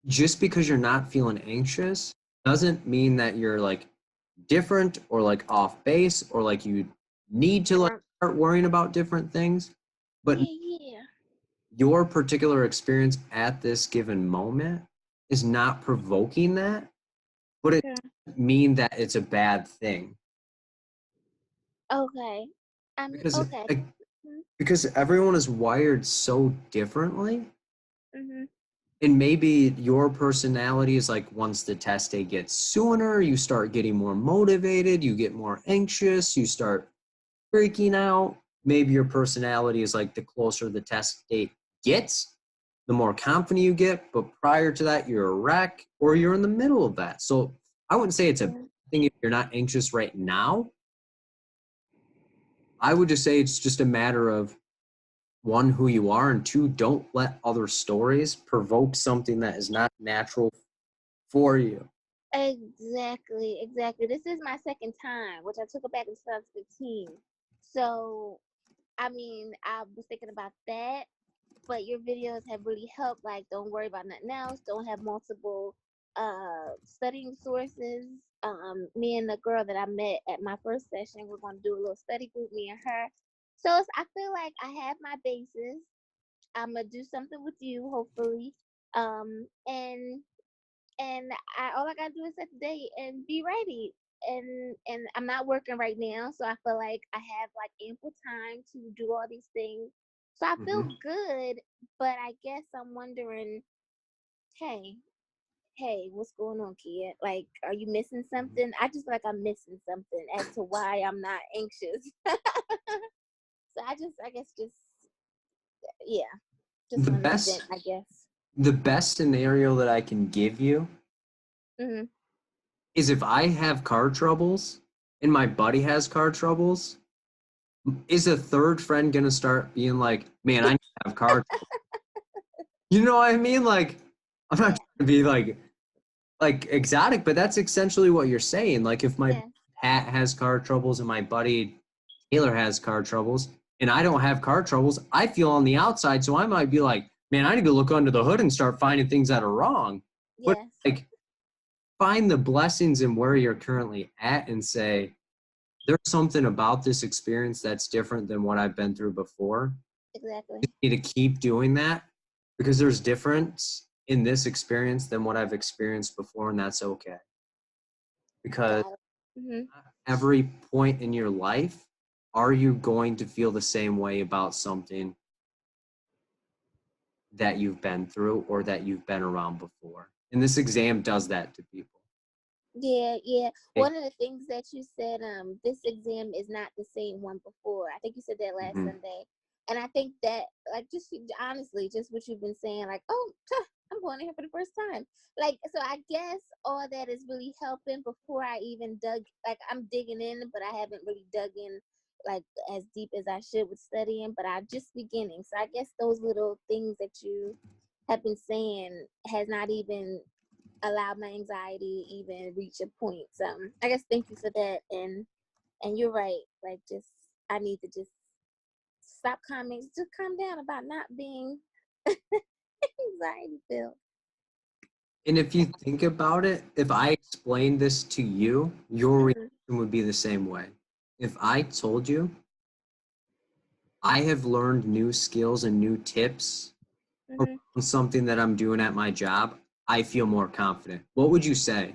just because you're not feeling anxious doesn't mean that you're like different or like off base or like you need to like start worrying about different things. But Yeah. your particular experience at this given moment is not provoking that, but it Okay. doesn't mean that it's a bad thing. Okay. Because Okay. because everyone is wired so differently. Mm-hmm. And maybe your personality is like once the test day gets sooner, you start getting more motivated, you get more anxious, you start freaking out. Maybe your personality is like the closer the test date gets, the more confident you get. But prior to that, you're a wreck or you're in the middle of that. So I wouldn't say it's a Yeah. thing if you're not anxious right now. I would just say it's just a matter of one, who you are, and two, don't let other stories provoke something that is not natural for you. Exactly. This is my second time, which I took it back in 2015. So, I mean, I was thinking about that, but your videos have really helped. Like, don't worry about nothing else. Don't have multiple studying sources. Me and the girl that I met at my first session, we're going to do a little study group, me and her. So I feel like I have my basis. I'm gonna do something with you, hopefully. And all I gotta do is set the date and be ready. And I'm not working right now, so I feel like I have like ample time to do all these things. So I feel Mhm. good, but I guess I'm wondering, hey, what's going on, kid? Like, are you missing something? I just feel like I'm missing something as to why I'm not anxious. So I guess just yeah, just The want to vent, best I guess. the best scenario that I can give you Hmm. is if I have car troubles and my buddy has car troubles, is a third friend gonna start being like, man, I need to have car troubles? You know what I mean? Like, I'm not Yeah, trying to be like exotic, but that's essentially what you're saying. Like if my yeah, Pat has car troubles and my buddy Taylor has car troubles and I don't have car troubles, I feel on the outside, so I might be like, man, I need to look under the hood and start finding things that are wrong. But yes, like find the blessings in where you're currently at and say, there's something about this experience that's different than what I've been through before. exactly. You need to keep doing that because there's difference in this experience than what I've experienced before, and that's okay. Because Got it. Hmm. every point in your life, are you going to feel the same way about something that you've been through or that you've been around before? And this exam does that to people. Yeah, yeah. Okay? One of the things that you said, this exam is not the same one before. I think you said that last Mhm. Sunday, and I think that, like, just honestly, just what you've been saying, like, oh, I'm going in here for the first time. Like, so I guess all that is really helping before I even dug. Like, I'm digging in, but I haven't really dug in like as deep as I should with studying. But I'm just beginning. So I guess those little things that you have been saying has not even allow my anxiety even reach a point. So I guess thank you for that. And you're right. Like just I need to just stop calming, just calm down about not being anxiety filled. And if you think about it, if I explained this to you, your reaction Mm-hmm. would be the same way. If I told you I have learned new skills and new tips Mm-hmm. around something that I'm doing at my job, I feel more confident. What would you say?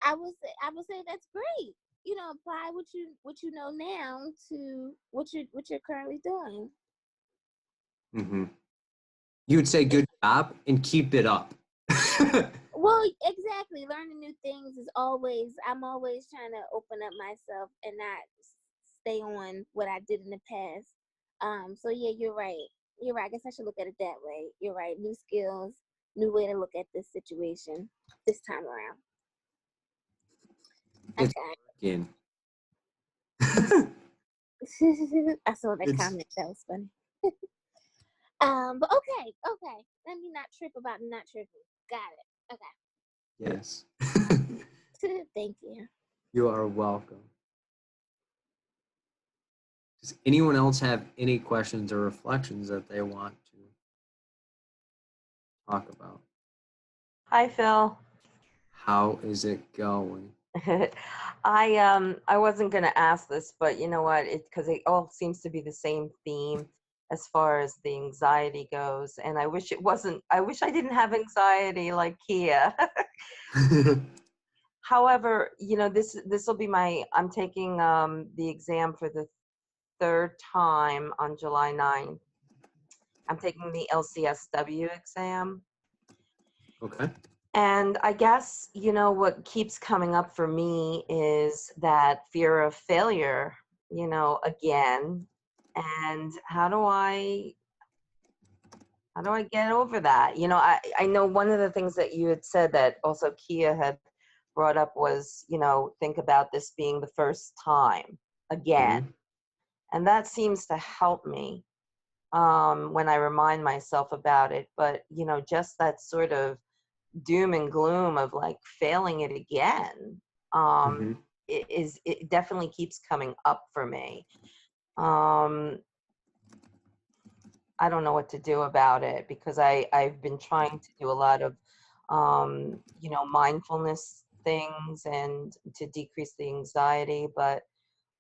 I would say that's great. You know, apply what you know now to what you're currently doing. Hmm. You would say good job and keep it up. Well, exactly. Learning new things is always, I'm always trying to open up myself and not stay on what I did in the past. So yeah, you're right. You're right. I guess I should look at it that way. You're right. New skills, new way to look at this situation this time around. It's Okay. working. I saw that It's comment. That was funny. But okay. Let me not trip about not tripping. Got it. yes. Okay. Thank you. You are welcome. Does anyone else have any questions or reflections that they want to talk about? Hi, Phil. How is it going? I wasn't gonna ask this, but you know what? Because it all seems to be the same theme as far as the anxiety goes, and I wish it wasn't. I wish I didn't have anxiety like Kia. However, this will be my. I'm taking the exam for the third time on July 9th. I'm taking the LCSW exam. Okay. And I guess, what keeps coming up for me is that fear of failure, again. And how do I get over that? I know one of the things that you had said that also Kia had brought up was, think about this being the first time again. Mhm. And that seems to help me when I remind myself about it. But, just that sort of doom and gloom of like failing it again Mhm. it definitely keeps coming up for me. um I don't know what to do about it because I've been trying to do a lot of mindfulness things and to decrease the anxiety, but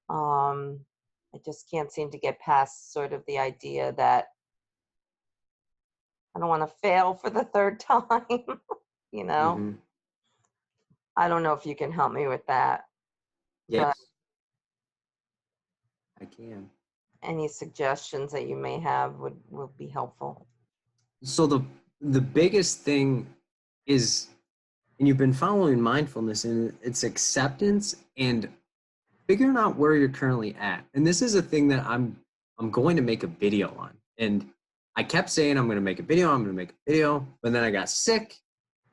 I just can't seem to get past sort of the idea that I don't want to fail for the third time. you know Mhm. I don't know if you can help me with that, but Yes, I can. any suggestions that you may have would be helpful. So the biggest thing is, and you've been following mindfulness, and it's acceptance and figuring out where you're currently at. And this is a thing that I'm going to make a video on. And I kept saying I'm going to make a video, but then I got sick,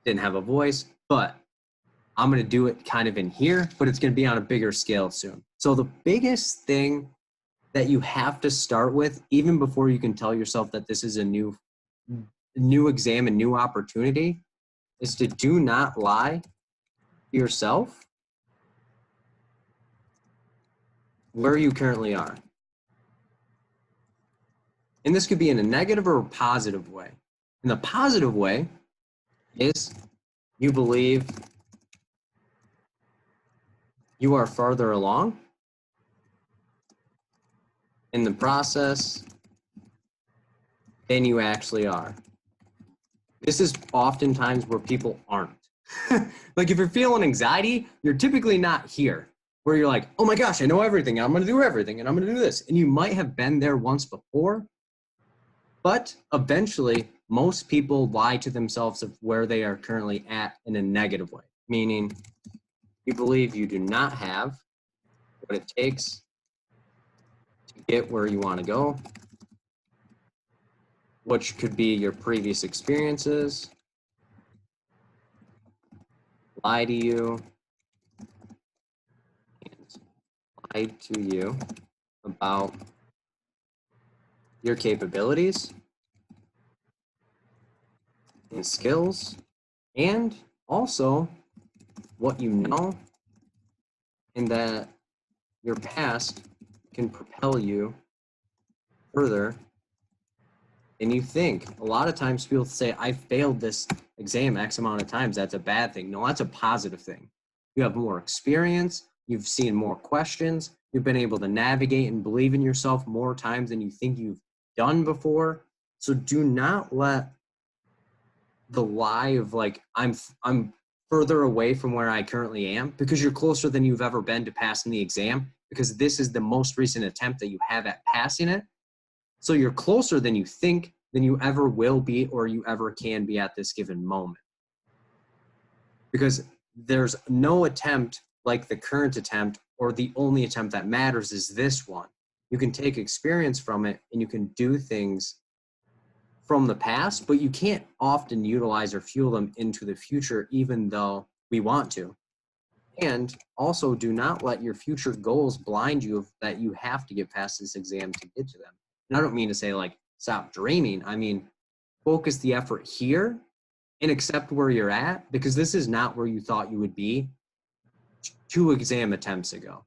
didn't have a voice, but I'm going to do it kind of in here, but it's going to be on a bigger scale soon. So the biggest thing that you have to start with, even before you can tell yourself that this is a new exam and new opportunity, is to do not lie to yourself where you currently are. And this could be in a negative or a positive way. And the positive way is you believe you are farther along in the process than you actually are. This is oftentimes where people aren't. Like if you're feeling anxiety, you're typically not here, where you're like, oh my gosh, I know everything, and I'm going to do everything, and I'm going to do this. And you might have been there once before, but eventually most people lie to themselves of where they are currently at in a negative way, meaning you believe you do not have what it takes to get where you want to go, which could be your previous experiences, lie to you, and lie to you about your capabilities and skills, and also what you know, and that your past can propel you further than you think. A lot of times people say, I failed this exam X amount of times. That's a bad thing. No, that's a positive thing. You have more experience. You've seen more questions. You've been able to navigate and believe in yourself more times than you think you've done before. So do not let the lie of like, I'm further away from where I currently am, because you're closer than you've ever been to passing the exam, because this is the most recent attempt that you have at passing it. So you're closer than you think, than you ever will be, or you ever can be at this given moment. Because there's no attempt like the current attempt, or the only attempt that matters is this one. You can take experience from it and you can do things from the past, but you can't often utilize or fuel them into the future, even though we want to. And also, do not let your future goals blind you that you have to get past this exam to get to them. And I don't mean to say like stop dreaming. I mean, focus the effort here and accept where you're at, because this is not where you thought you would be 2 exam attempts ago.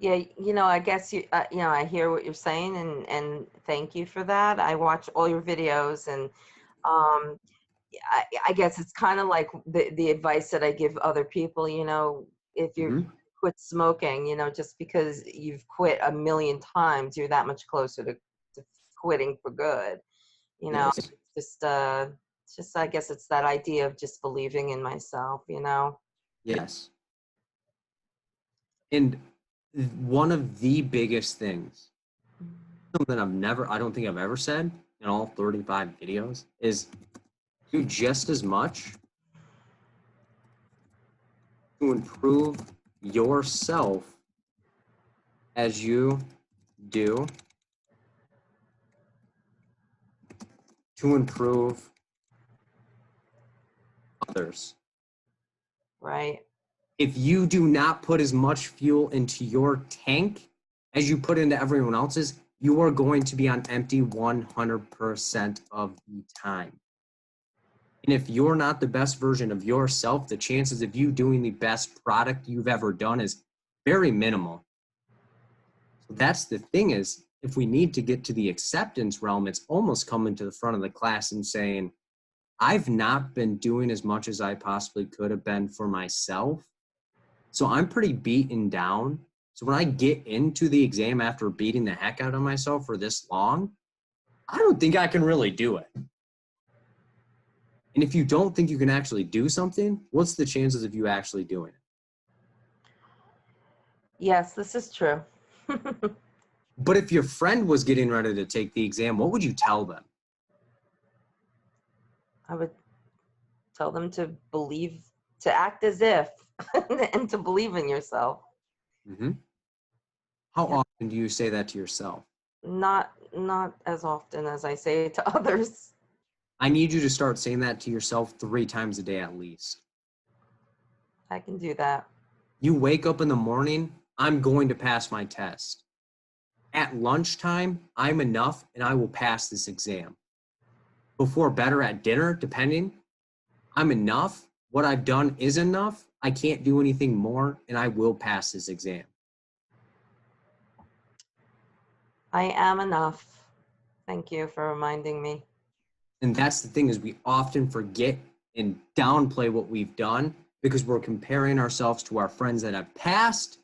Yeah, I guess I hear what you're saying, and thank you for that. I watch all your videos, and um, I guess it's kind of like the advice that I give other people, you know, if you quit smoking, you know, just because you've quit a million times, you're that much closer to quitting for good. You know, Yes. it's just, I guess it's that idea of just believing in myself, you know? Yes. And one of the biggest things, something I don't think I've ever said in all 35 videos, is do just as much to improve yourself as you do to improve others. Right. If you do not put as much fuel into your tank as you put into everyone else's, you are going to be on empty 100% of the time. And if you're not the best version of yourself, the chances of you doing the best product you've ever done is very minimal. So that's the thing, is if we need to get to the acceptance realm, it's almost coming to the front of the class and saying, I've not been doing as much as I possibly could have been for myself. So I'm pretty beaten down. So when I get into the exam after beating the heck out of myself for this long, I don't think I can really do it. And if you don't think you can actually do something, what's the chances of you actually doing it? Yes, this is true. But if your friend was getting ready to take the exam, what would you tell them? I would tell them to believe, to act as if, and to believe in yourself. Mm-hmm. How often do you say that to yourself? Not as often as I say it to others. I need you to start saying that to yourself 3 times a day at least. I can do that. You wake up in the morning, I'm going to pass my test. At lunchtime, I'm enough and I will pass this exam. Before bed or at dinner, depending, I'm enough. What I've done is enough. I can't do anything more and I will pass this exam. I am enough. Thank you for reminding me. And that's the thing, is we often forget and downplay what we've done because we're comparing ourselves to our friends that have passed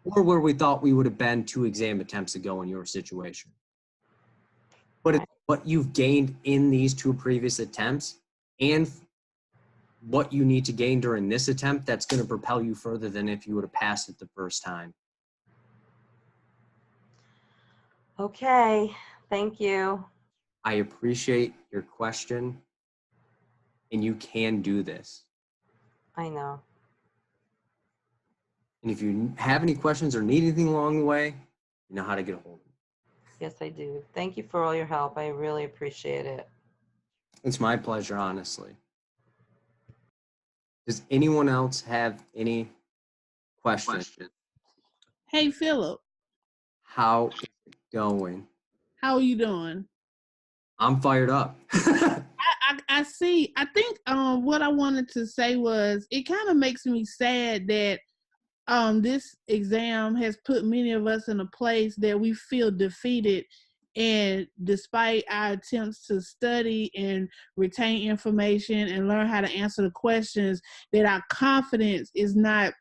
or where we thought we would have been 2 exam attempts ago in your situation. But it's what you've gained in these 2 previous attempts and what you need to gain during this attempt that's going to propel you further than if you would have passed it the first time. Okay, thank you. I appreciate your question, and you can do this. I know. And if you have any questions or need anything along the way, you know how to get a hold of me. Yes, I do. Thank you for all your help. I really appreciate it. It's my pleasure, honestly. Does anyone else have any questions? Hey, Philip, How is it going? how are you doing? I'm fired up. I see. I think what I wanted to say was it kind of makes me sad that this exam has put many of us in a place that we feel defeated, and despite our attempts to study and retain information and learn how to answer the questions, that our confidence is not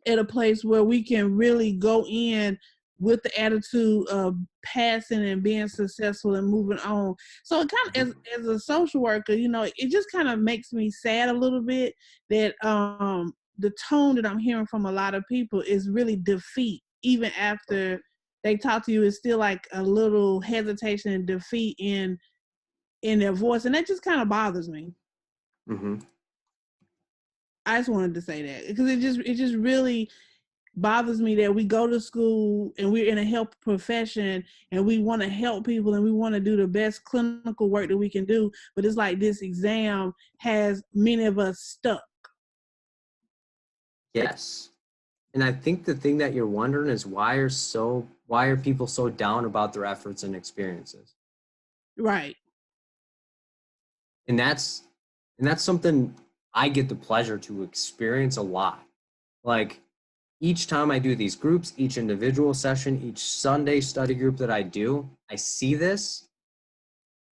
at a place where we can really go in with the attitude of passing and being successful and moving on. So it kind of, as a social worker, you know, it just kind of makes me sad a little bit that the tone that I'm hearing from a lot of people is really defeat. Even after they talk to you, it's still like a little hesitation and defeat in their voice, and that just kind of bothers me. Mm-hmm. I just wanted to say that because it just really bothers me that we go to school and we're in a health profession and we want to help people and we want to do the best clinical work that we can do, but it's like this exam has many of us stuck. Yes. And I think the thing that you're wondering is why are people so down about their efforts and experiences? Right. And that's something I get the pleasure to experience a lot. Like each time I do these groups, each individual session, each Sunday study group that I do, I see this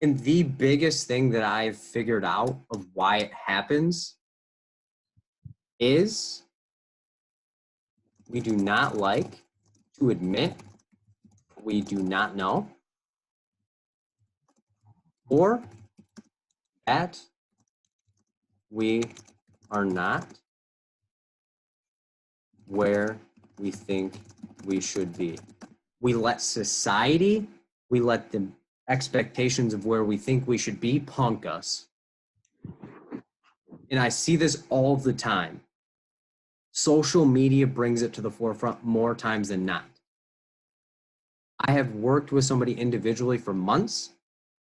And the biggest thing that I've figured out of why it happens is we do not like to admit we do not know, or that we are not where we think we should be. We let society, we let the expectations of where we think we should be punk us. And I see this all the time. Social media brings it to the forefront more times than not. I have worked with somebody individually for months,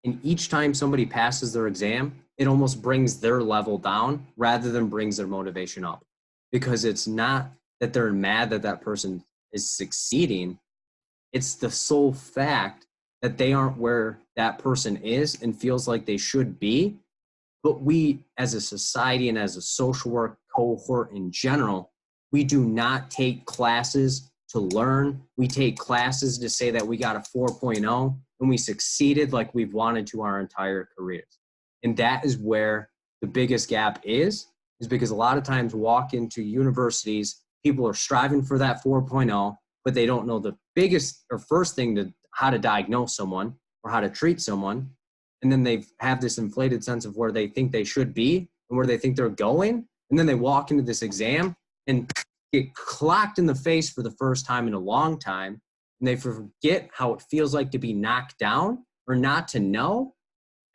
and each time somebody passes their exam, it almost brings their level down rather than brings their motivation up. Because it's not that they're mad that that person is succeeding, it's the sole fact that they aren't where that person is and feels like they should be. But we, as a society and as a social work cohort in general, we do not take classes to learn. We take classes to say that we got a 4.0 and we succeeded like we've wanted to our entire careers. And that is where the biggest gap is because a lot of times walk into universities, people are striving for that 4.0, but they don't know the biggest or first thing to how to diagnose someone or how to treat someone. And then they have this inflated sense of where they think they should be and where they think they're going. And then they walk into this exam and get clocked in the face for the first time in a long time. And they forget how it feels like to be knocked down or not to know.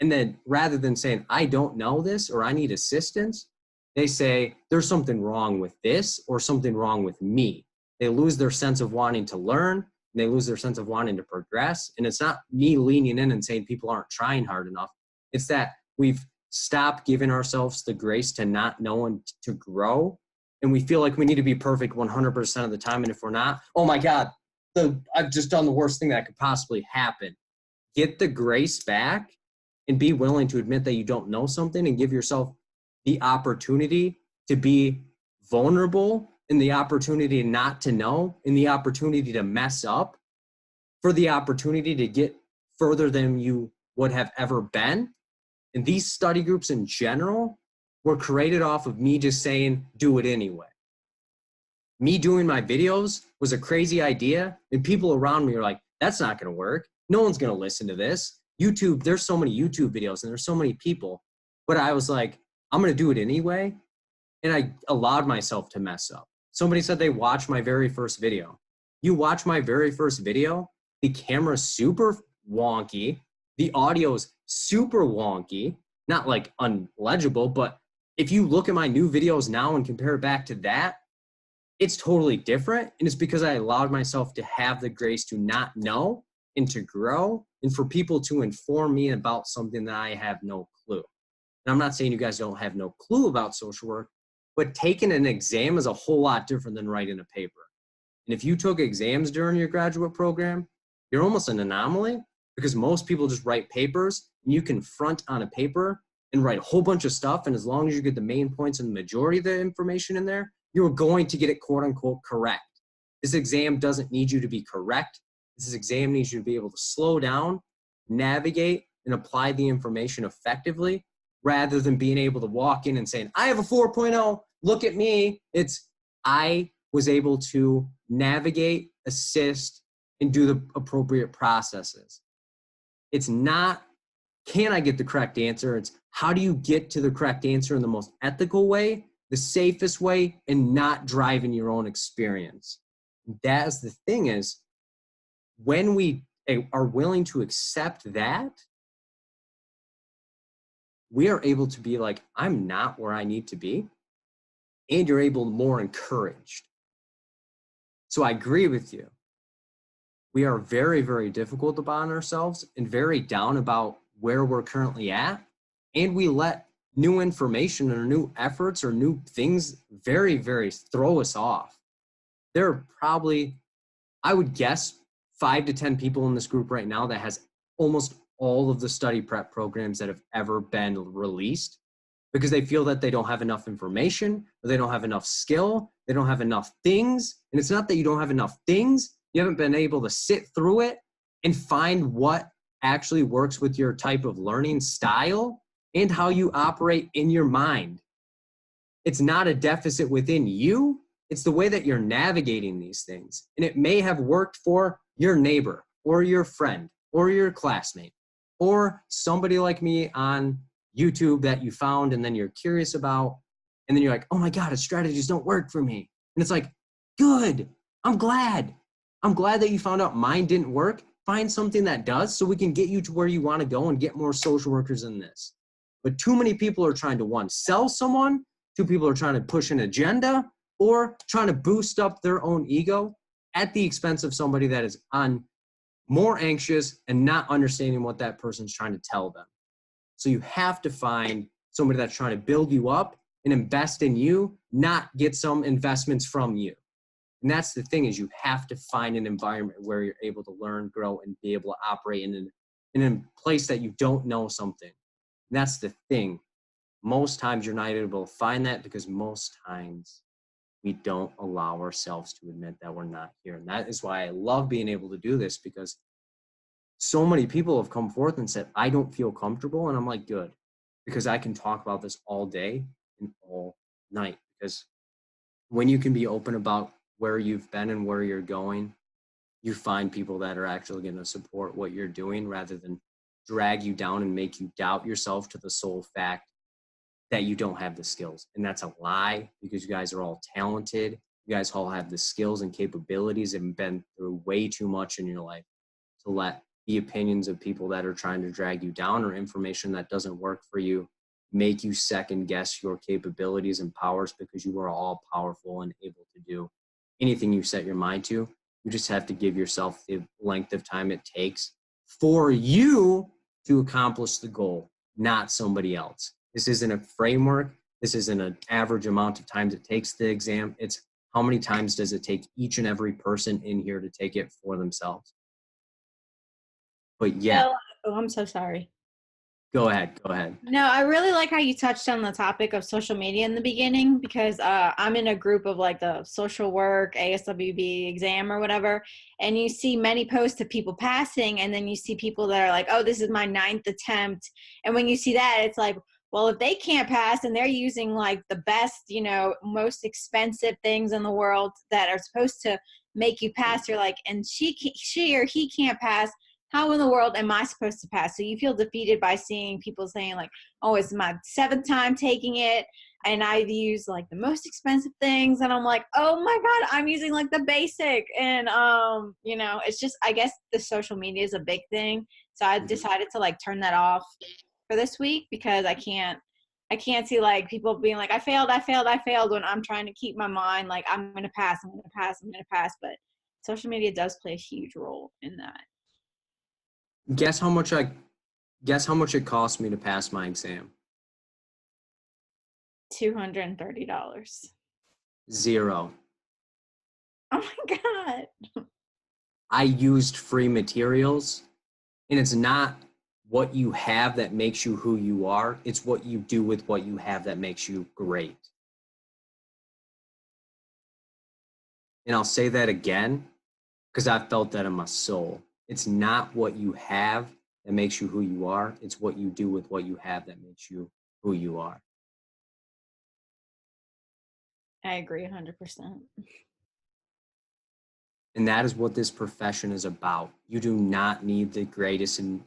And then rather than saying, I don't know this or I need assistance, they say, there's something wrong with this or something wrong with me. They lose their sense of wanting to learn. And they lose their sense of wanting to progress. And it's not me leaning in and saying people aren't trying hard enough. It's that we've stopped giving ourselves the grace to not know and to grow. And we feel like we need to be perfect 100% of the time. And if we're not, oh my God, I've just done the worst thing that could possibly happen. Get the grace back and be willing to admit that you don't know something and give yourself the opportunity to be vulnerable and the opportunity not to know and the opportunity to mess up for the opportunity to get further than you would have ever been. And these study groups in general were created off of me just saying, do it anyway. Me doing my videos was a crazy idea, and people around me are like, that's not going to work. No one's going to listen to this. YouTube, there's so many YouTube videos and there's so many people. But I was like, I'm going to do it anyway. And I allowed myself to mess up. Somebody said they watched my very first video. You watch my very first video, the camera's super wonky. The audio's super wonky, not like unlegible, but if you look at my new videos now and compare it back to that, it's totally different. And it's because I allowed myself to have the grace to not know and to grow and for people to inform me about something that I have no clue. And I'm not saying you guys don't have no clue about social work, but taking an exam is a whole lot different than writing a paper. And if you took exams during your graduate program, you're almost an anomaly because most people just write papers and you can front on a paper and write a whole bunch of stuff. And as long as you get the main points and the majority of the information in there, you're going to get it quote unquote correct. This exam doesn't need you to be correct. This exam needs you to be able to slow down, navigate, and apply the information effectively rather than being able to walk in and saying, I have a 4.0, look at me. It's, I was able to navigate, assist, and do the appropriate processes. It's not, can I get the correct answer? It's how do you get to the correct answer in the most ethical way, the safest way, and not driving your own experience. That is the thing is, when we are willing to accept that, we are able to be like, I'm not where I need to be, and you're able to more encouraged. So I agree with you. We are very, very difficult upon ourselves and very down about where we're currently at. And we let new information or new efforts or new things very, very throw us off. There are probably, I would guess, 5 to 10 people in this group right now that has almost all of the study prep programs that have ever been released because they feel that they don't have enough information or they don't have enough skill, they don't have enough things. And it's not that you don't have enough things, you haven't been able to sit through it and find what actually works with your type of learning style and how you operate in your mind. It's not a deficit within you. It's the way that you're navigating these things. And it may have worked for your neighbor or your friend or your classmate or somebody like me on YouTube that you found and then you're curious about. And then you're like, oh my God, his strategies don't work for me. And it's like, good. I'm glad. I'm glad that you found out mine didn't work. Find something that does so we can get you to where you want to go and get more social workers in this. But too many people are trying to, one, sell someone. Two people are trying to push an agenda or trying to boost up their own ego at the expense of somebody that is more anxious and not understanding what that person's trying to tell them. So you have to find somebody that's trying to build you up and invest in you, not get some investments from you. And that's the thing, is you have to find an environment where you're able to learn, grow, and be able to operate in a place that you don't know something. And that's the thing. Most times you're not able to find that because most times we don't allow ourselves to admit that we're not here. And that is why I love being able to do this, because so many people have come forth and said, I don't feel comfortable. And I'm like, good, because I can talk about this all day and all night. Because when you can be open about where you've been and where you're going, you find people that are actually going to support what you're doing rather than drag you down and make you doubt yourself to the sole fact that you don't have the skills. And that's a lie, because you guys are all talented. You guys all have the skills and capabilities and been through way too much in your life to let the opinions of people that are trying to drag you down or information that doesn't work for you make you second guess your capabilities and powers, because you are all powerful and able to do anything you set your mind to. You just have to give yourself the length of time it takes for you to accomplish the goal, not somebody else. This isn't a framework. This isn't an average amount of times it takes the exam. It's how many times does it take each and every person in here to take it for themselves. But yeah. Oh, I'm so sorry. Go ahead. No, I really like how you touched on the topic of social media in the beginning, because I'm in a group of like the social work, ASWB exam or whatever, and you see many posts of people passing, and then you see people that are like, oh, this is my 9th attempt. And when you see that, it's like, well, if they can't pass and they're using like the best, most expensive things in the world that are supposed to make you pass, you're like, and she or he can't pass, how in the world am I supposed to pass? So you feel defeated by seeing people saying like, oh, it's my 7th time taking it, and I've used like the most expensive things, and I'm like, oh my God, I'm using like the basic. And it's just, I guess the social media is a big thing. So I decided to like turn that off for this week, because I can't see like people being like, I failed when I'm trying to keep my mind like, I'm gonna pass. But social media does play a huge role in that. Guess how much it cost me to pass my exam? $230. Zero. Oh my God. I used free materials, and it's not what you have that makes you who you are. It's what you do with what you have that makes you great. And I'll say that again, because I felt that in my soul. It's not what you have that makes you who you are. It's what you do with what you have that makes you who you are. I agree 100%. And that is what this profession is about. You do not need the greatest and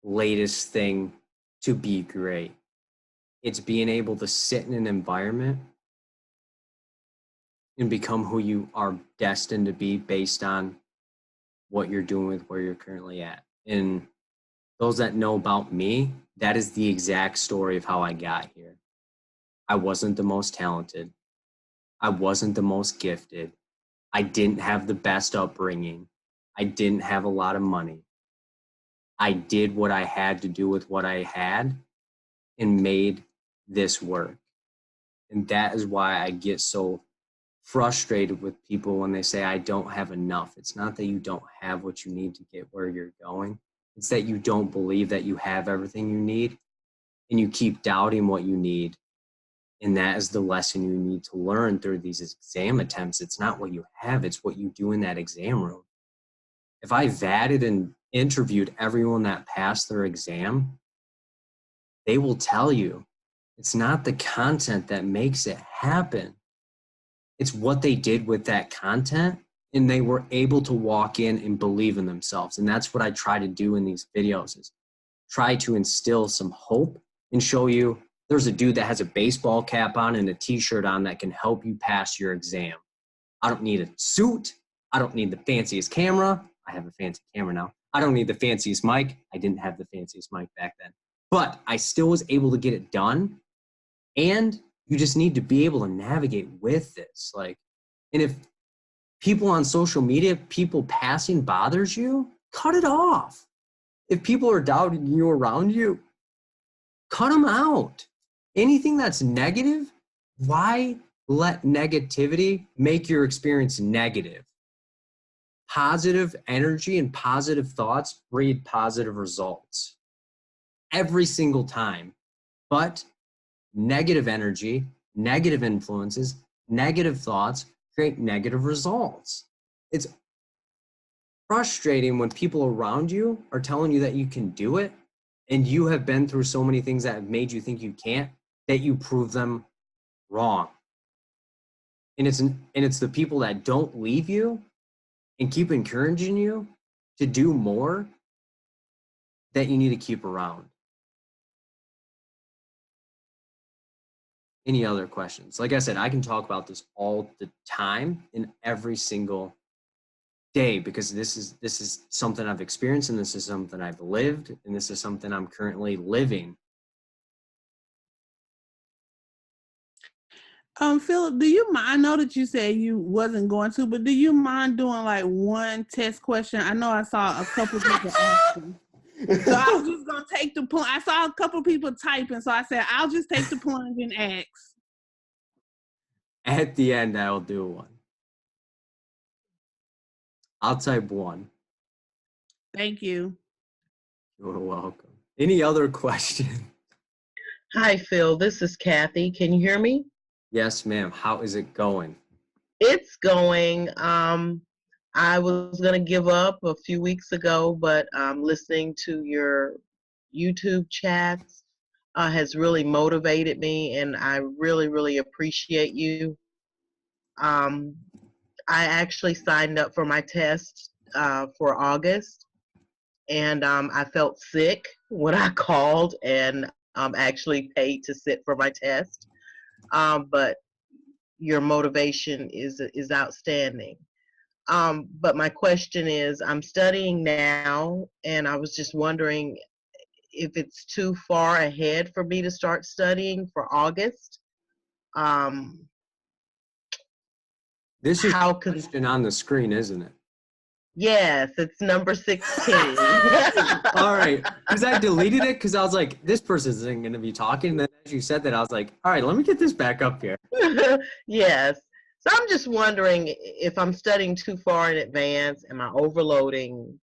latest thing to be great. It's being able to sit in an environment and become who you are destined to be based on what you're doing with where you're currently at. And those that know about me, that is the exact story of how I got here. I wasn't the most talented. I wasn't the most gifted. I didn't have the best upbringing. I didn't have a lot of money. I did what I had to do with what I had and made this work. And that is why I get so frustrated with people when they say I don't have enough. It's not that you don't have what you need to get where you're going. It's that you don't believe that you have everything you need, and you keep doubting what you need. And that is the lesson you need to learn through these exam attempts. It's not what you have, it's what you do in that exam room. if I vetted and interviewed everyone that passed their exam, they will tell you it's not the content that makes it happen. It's what they did with that content, and they were able to walk in and believe in themselves. And that's what I try to do in these videos, is try to instill some hope and show you there's a dude that has a baseball cap on and a t-shirt on that can help you pass your exam. I don't need a suit. I don't need the fanciest camera. I have a fancy camera now. I don't need the fanciest mic. I didn't have the fanciest mic back then. But I still was able to get it done. And you just need to be able to navigate with this. Like, and if people on social media, people passing bothers you, cut it off. If people are doubting you around you, cut them out. Anything that's negative, why let negativity make your experience negative? Positive energy and positive thoughts breed positive results every single time. But negative energy, negative influences, negative thoughts create negative results. It's frustrating when people around you are telling you that you can do it, and you have been through so many things that have made you think you can't, that you prove them wrong. And it's the people that don't leave you and keep encouraging you to do more that you need to keep around. Any other questions? Like I said, I can talk about this all the time in every single day, because this is something I've experienced, and this is something I've lived, and this is something I'm currently living. Philip, do you mind? I know that you said you wasn't going to, but do you mind doing like one test question? I know I saw a couple people asking. So I was just gonna take the plunge. I saw a couple people typing, so I said I'll just take the plunge and ask. At the end, I will do one. I'll type one. Thank you. You're welcome. Any other questions? Hi, Phil. This is Kathy. Can you hear me? Yes, ma'am. How is it going? It's going. I was going to give up a few weeks ago, but listening to your YouTube chats has really motivated me, and I really, really appreciate you. I actually signed up for my test for August, and I felt sick when I called and actually paid to sit for my test. But your motivation is outstanding. But my question is, I'm studying now, and I was just wondering if it's too far ahead for me to start studying for August. This is How the can? question on the screen, isn't it? Yes, it's number 16. All right, because I deleted it because I was like, this person isn't going to be talking. And then as you said that, I was like, all right, let me get this back up here. Yes. So I'm just wondering if I'm studying too far in advance. Am I overloading?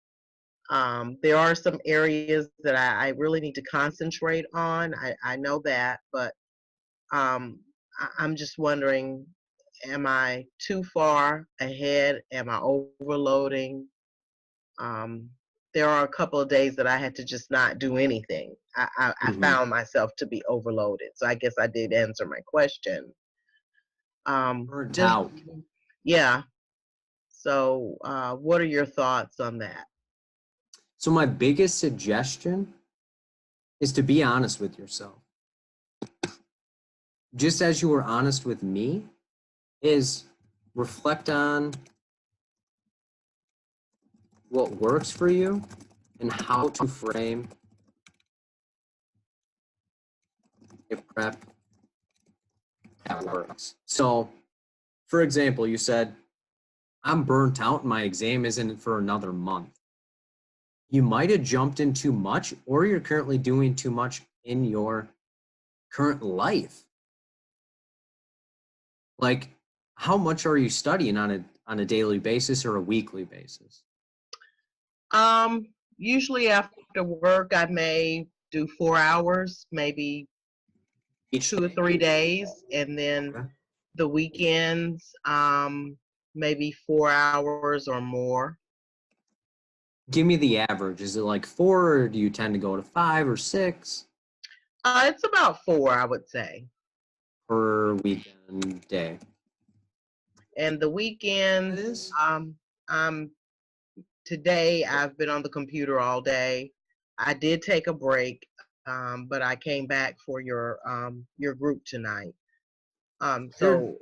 There are some areas that I really need to concentrate on. I know that, but I'm just wondering, am I too far ahead? Am I overloading? There are a couple of days that I had to just not do anything. I found myself to be overloaded. So I guess I did answer my question. Burnt out. Yeah. So what are your thoughts on that? So my biggest suggestion is to be honest with yourself. Just as you were honest with me, is reflect on what works for you and how to frame a prep that works. So, for example, you said, I'm burnt out and my exam isn't for another month. You might have jumped in too much, or you're currently doing too much in your current life. Like, how much are you studying on a daily basis or a weekly basis? Usually after work, I may do 4 hours, maybe Each 2 or 3 days, and then Okay. the weekends, maybe 4 hours or more. Give me the average. Is it like 4, or do you tend to go to 5 or 6 It's about 4, I would say. per weekend day? And the It weekends, is? um, today I've been on the computer all day. I did take a break, but I came back for your group tonight. You're, So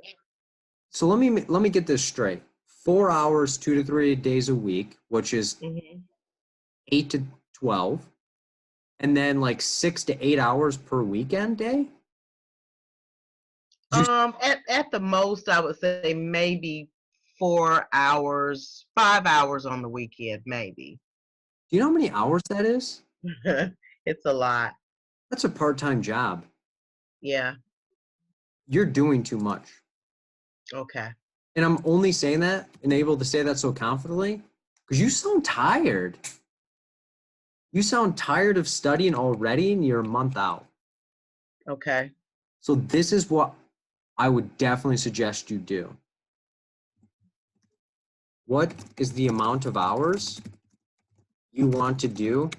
so let me get this straight. 4 hours, 2 to 3 days a week, which is mhm. 8 to 12, and then like 6 to 8 hours per weekend day? You, At the most, I would say maybe 4 hours, 5 hours on the weekend, maybe. do you know how many hours that is? It's a lot. That's a part-time job. Yeah. You're doing too much. Okay. And I'm only saying that and able to say that so confidently because you sound tired. You sound tired of studying already and you're a month out. Okay. So this is what I would definitely suggest you do. What is the amount of hours you want to do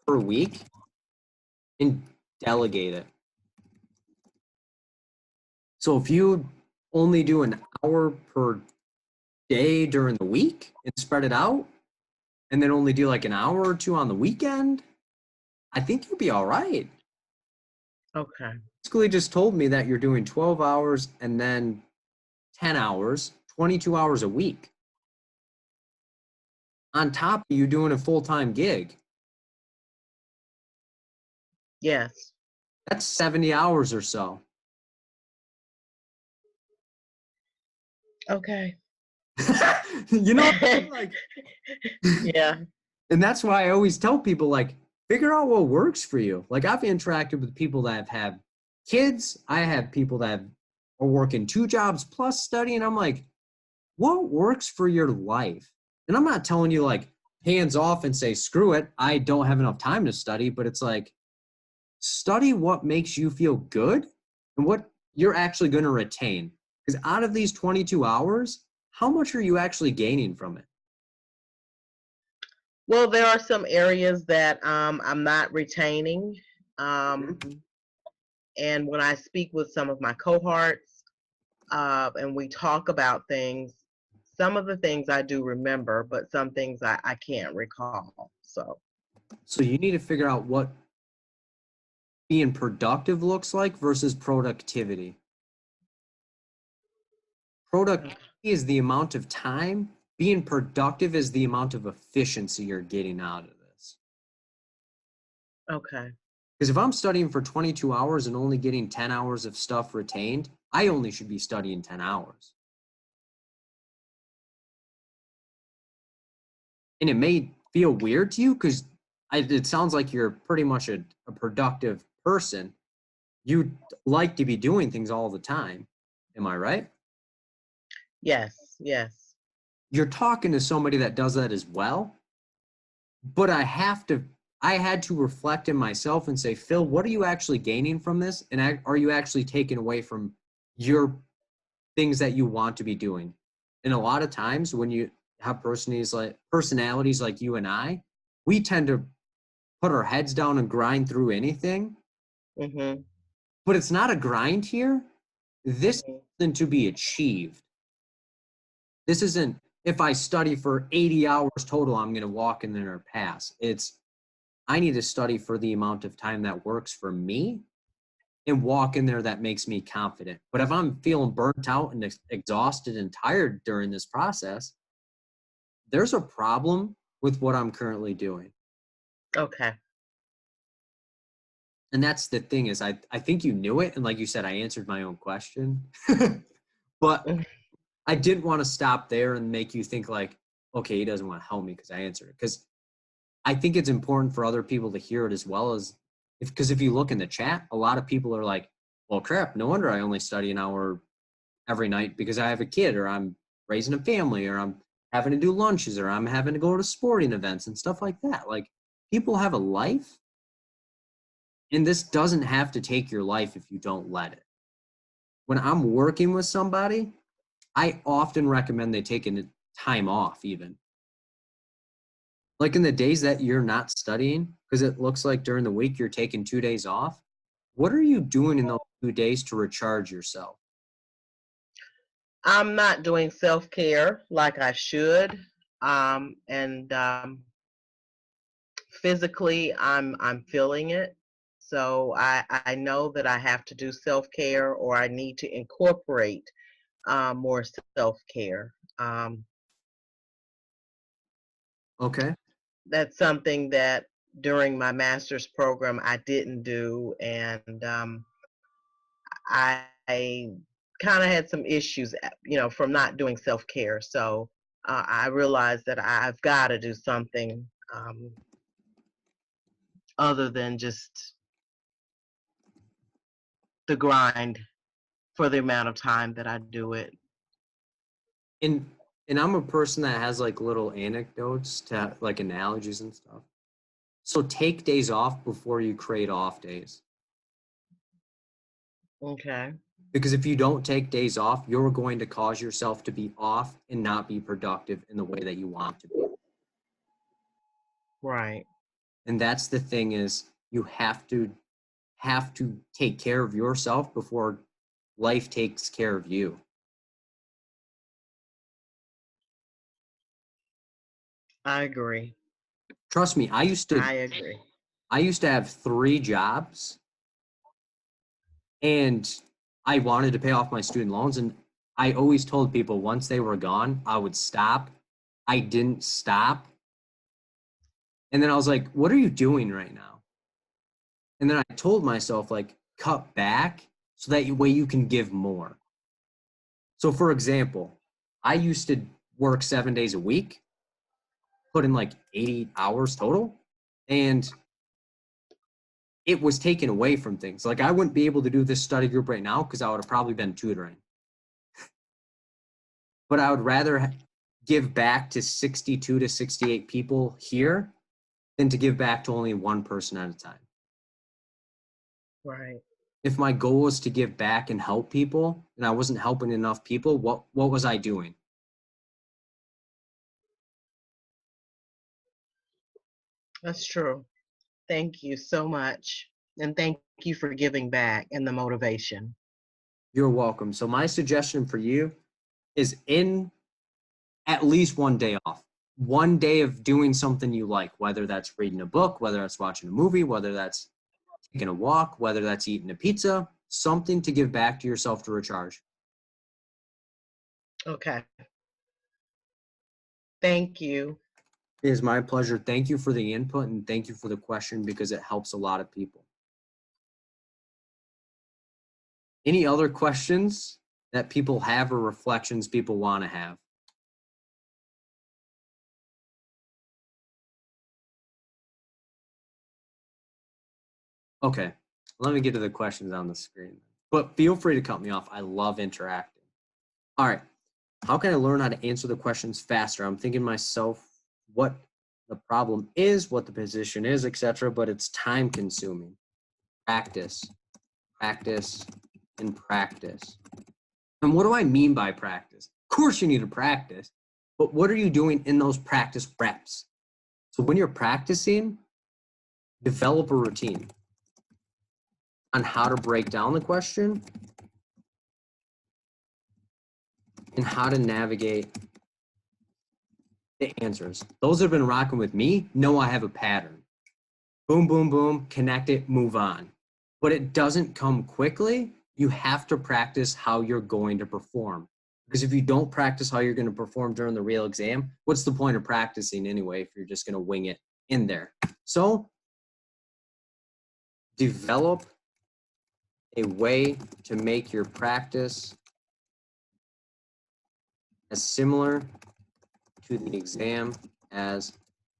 per week and delegate it? So if you only do an hour per day during the week and spread it out, and then only do like an hour or two on the weekend, I think you'll be all right. Okay. Basically just told me that you're doing 12 hours and then 10 hours, 22 hours a week. On top of you doing a full-time gig. Yes. That's 70 hours or so. Okay. You know what I mean? Like, Yeah. and that's why I always tell people, like, figure out what works for you. Like, I've interacted with people that have had kids. I have people that are working 2 jobs plus studying. I'm like, what works for your life? And I'm not telling you like hands off and say, screw it, I don't have enough time to study, but it's like, study what makes you feel good and what you're actually going to retain. Because out of these 22 hours, how much are you actually gaining from it? Well, there are some areas that I'm not retaining. Mhm. And when I speak with some of my cohorts and we talk about things, some of the things I do remember, but some things I can't recall. So you need to figure out what being productive looks like versus productivity. Productivity is the amount of time. Being productive is the amount of efficiency you're getting out of this. Okay. Because if I'm studying for 22 hours and only getting 10 hours of stuff retained, I only should be studying 10 hours. And it may feel weird to you because it sounds like you're pretty much a productive person. You like to be doing things all the time. Am I right? Yes. Yes. You're talking to somebody that does that as well. But I had to reflect in myself and say, Phil, what are you actually gaining from this? And are you actually taking away from your things that you want to be doing? And a lot of times when you have personalities like you and I, we tend to put our heads down and grind through anything. Mm-hmm. But it's not a grind here. This isn't to be achieved. This isn't, if I study for 80 hours total, I'm going to walk in there and pass. It's, I need to study for the amount of time that works for me and walk in there that makes me confident. But if I'm feeling burnt out and exhausted and tired during this process, there's a problem with what I'm currently doing. Okay. And that's the thing is I think you knew it. And like you said, I answered my own question. But I didn't want to stop there and make you think like, okay, he doesn't want to help me because I answered it. Because I think it's important for other people to hear it as well as because if you look in the chat, a lot of people are like, well, crap, no wonder I only study an hour every night because I have a kid or I'm raising a family or I'm having to do lunches or I'm having to go to sporting events and stuff like that. Like people have a life and this doesn't have to take your life if you don't let it. When I'm working with somebody, I often recommend they take time off even. Like in the days that you're not studying, because it looks like during the week you're taking 2 days off, what are you doing in those 2 days to recharge yourself? I'm not doing self-care like I should. And physically I'm feeling it. So I know that I have to do self-care, or I need to incorporate more self-care. Okay. That's something that during my master's program I didn't do, and I kind of had some issues, from not doing self-care. So I realized that I've got to do something other than just the grind for the amount of time that I do it. And I'm a person that has like little anecdotes to like analogies and stuff. So take days off before you create off days. Okay. Because if you don't take days off, you're going to cause yourself to be off and not be productive in the way that you want to be. Right. And that's the thing, is you have to take care of yourself before life takes care of you. I agree. Trust me, I agree. I used to have 3 jobs, and I wanted to pay off my student loans, and I always told people once they were gone, I would stop. I didn't stop. And then I was like, what are you doing right now? And then I told myself, like, cut back so that way you can give more. So for example, I used to work 7 days a week, put in like 80 hours total, and it was taken away from things. Like I wouldn't be able to do this study group right now because I would have probably been tutoring. But I would rather give back to 62 to 68 people here than to give back to only one person at a time. Right. If my goal was to give back and help people and I wasn't helping enough people, what was I doing? That's true. Thank you so much. And thank you for giving back and the motivation. You're welcome. So my suggestion for you is in at least one day off. One day of doing something you like, whether that's reading a book, whether that's watching a movie, whether that's taking a walk, whether that's eating a pizza, something to give back to yourself to recharge. Okay. Thank you. It is my pleasure. Thank you for the input and thank you for the question because it helps a lot of people. Any other questions that people have or reflections people want to have? Okay, let me get to the questions on the screen. But feel free to cut me off. I love interacting. All right, how can I learn how to answer the questions faster? I'm thinking myself what the problem is, what the position is, etc., but it's time consuming. Practice, practice, and practice. And what do I mean by practice? Of course you need to practice, but what are you doing in those practice reps? So when you're practicing, develop a routine on how to break down the question and how to navigate the answers. Those that have been rocking with me know I have a pattern. Boom, boom, boom, connect it, move on. But it doesn't come quickly. You have to practice how you're going to perform. Because if you don't practice how you're going to perform during the real exam, what's the point of practicing anyway if you're just going to wing it in there? So develop a way to make your practice as similar to the exam as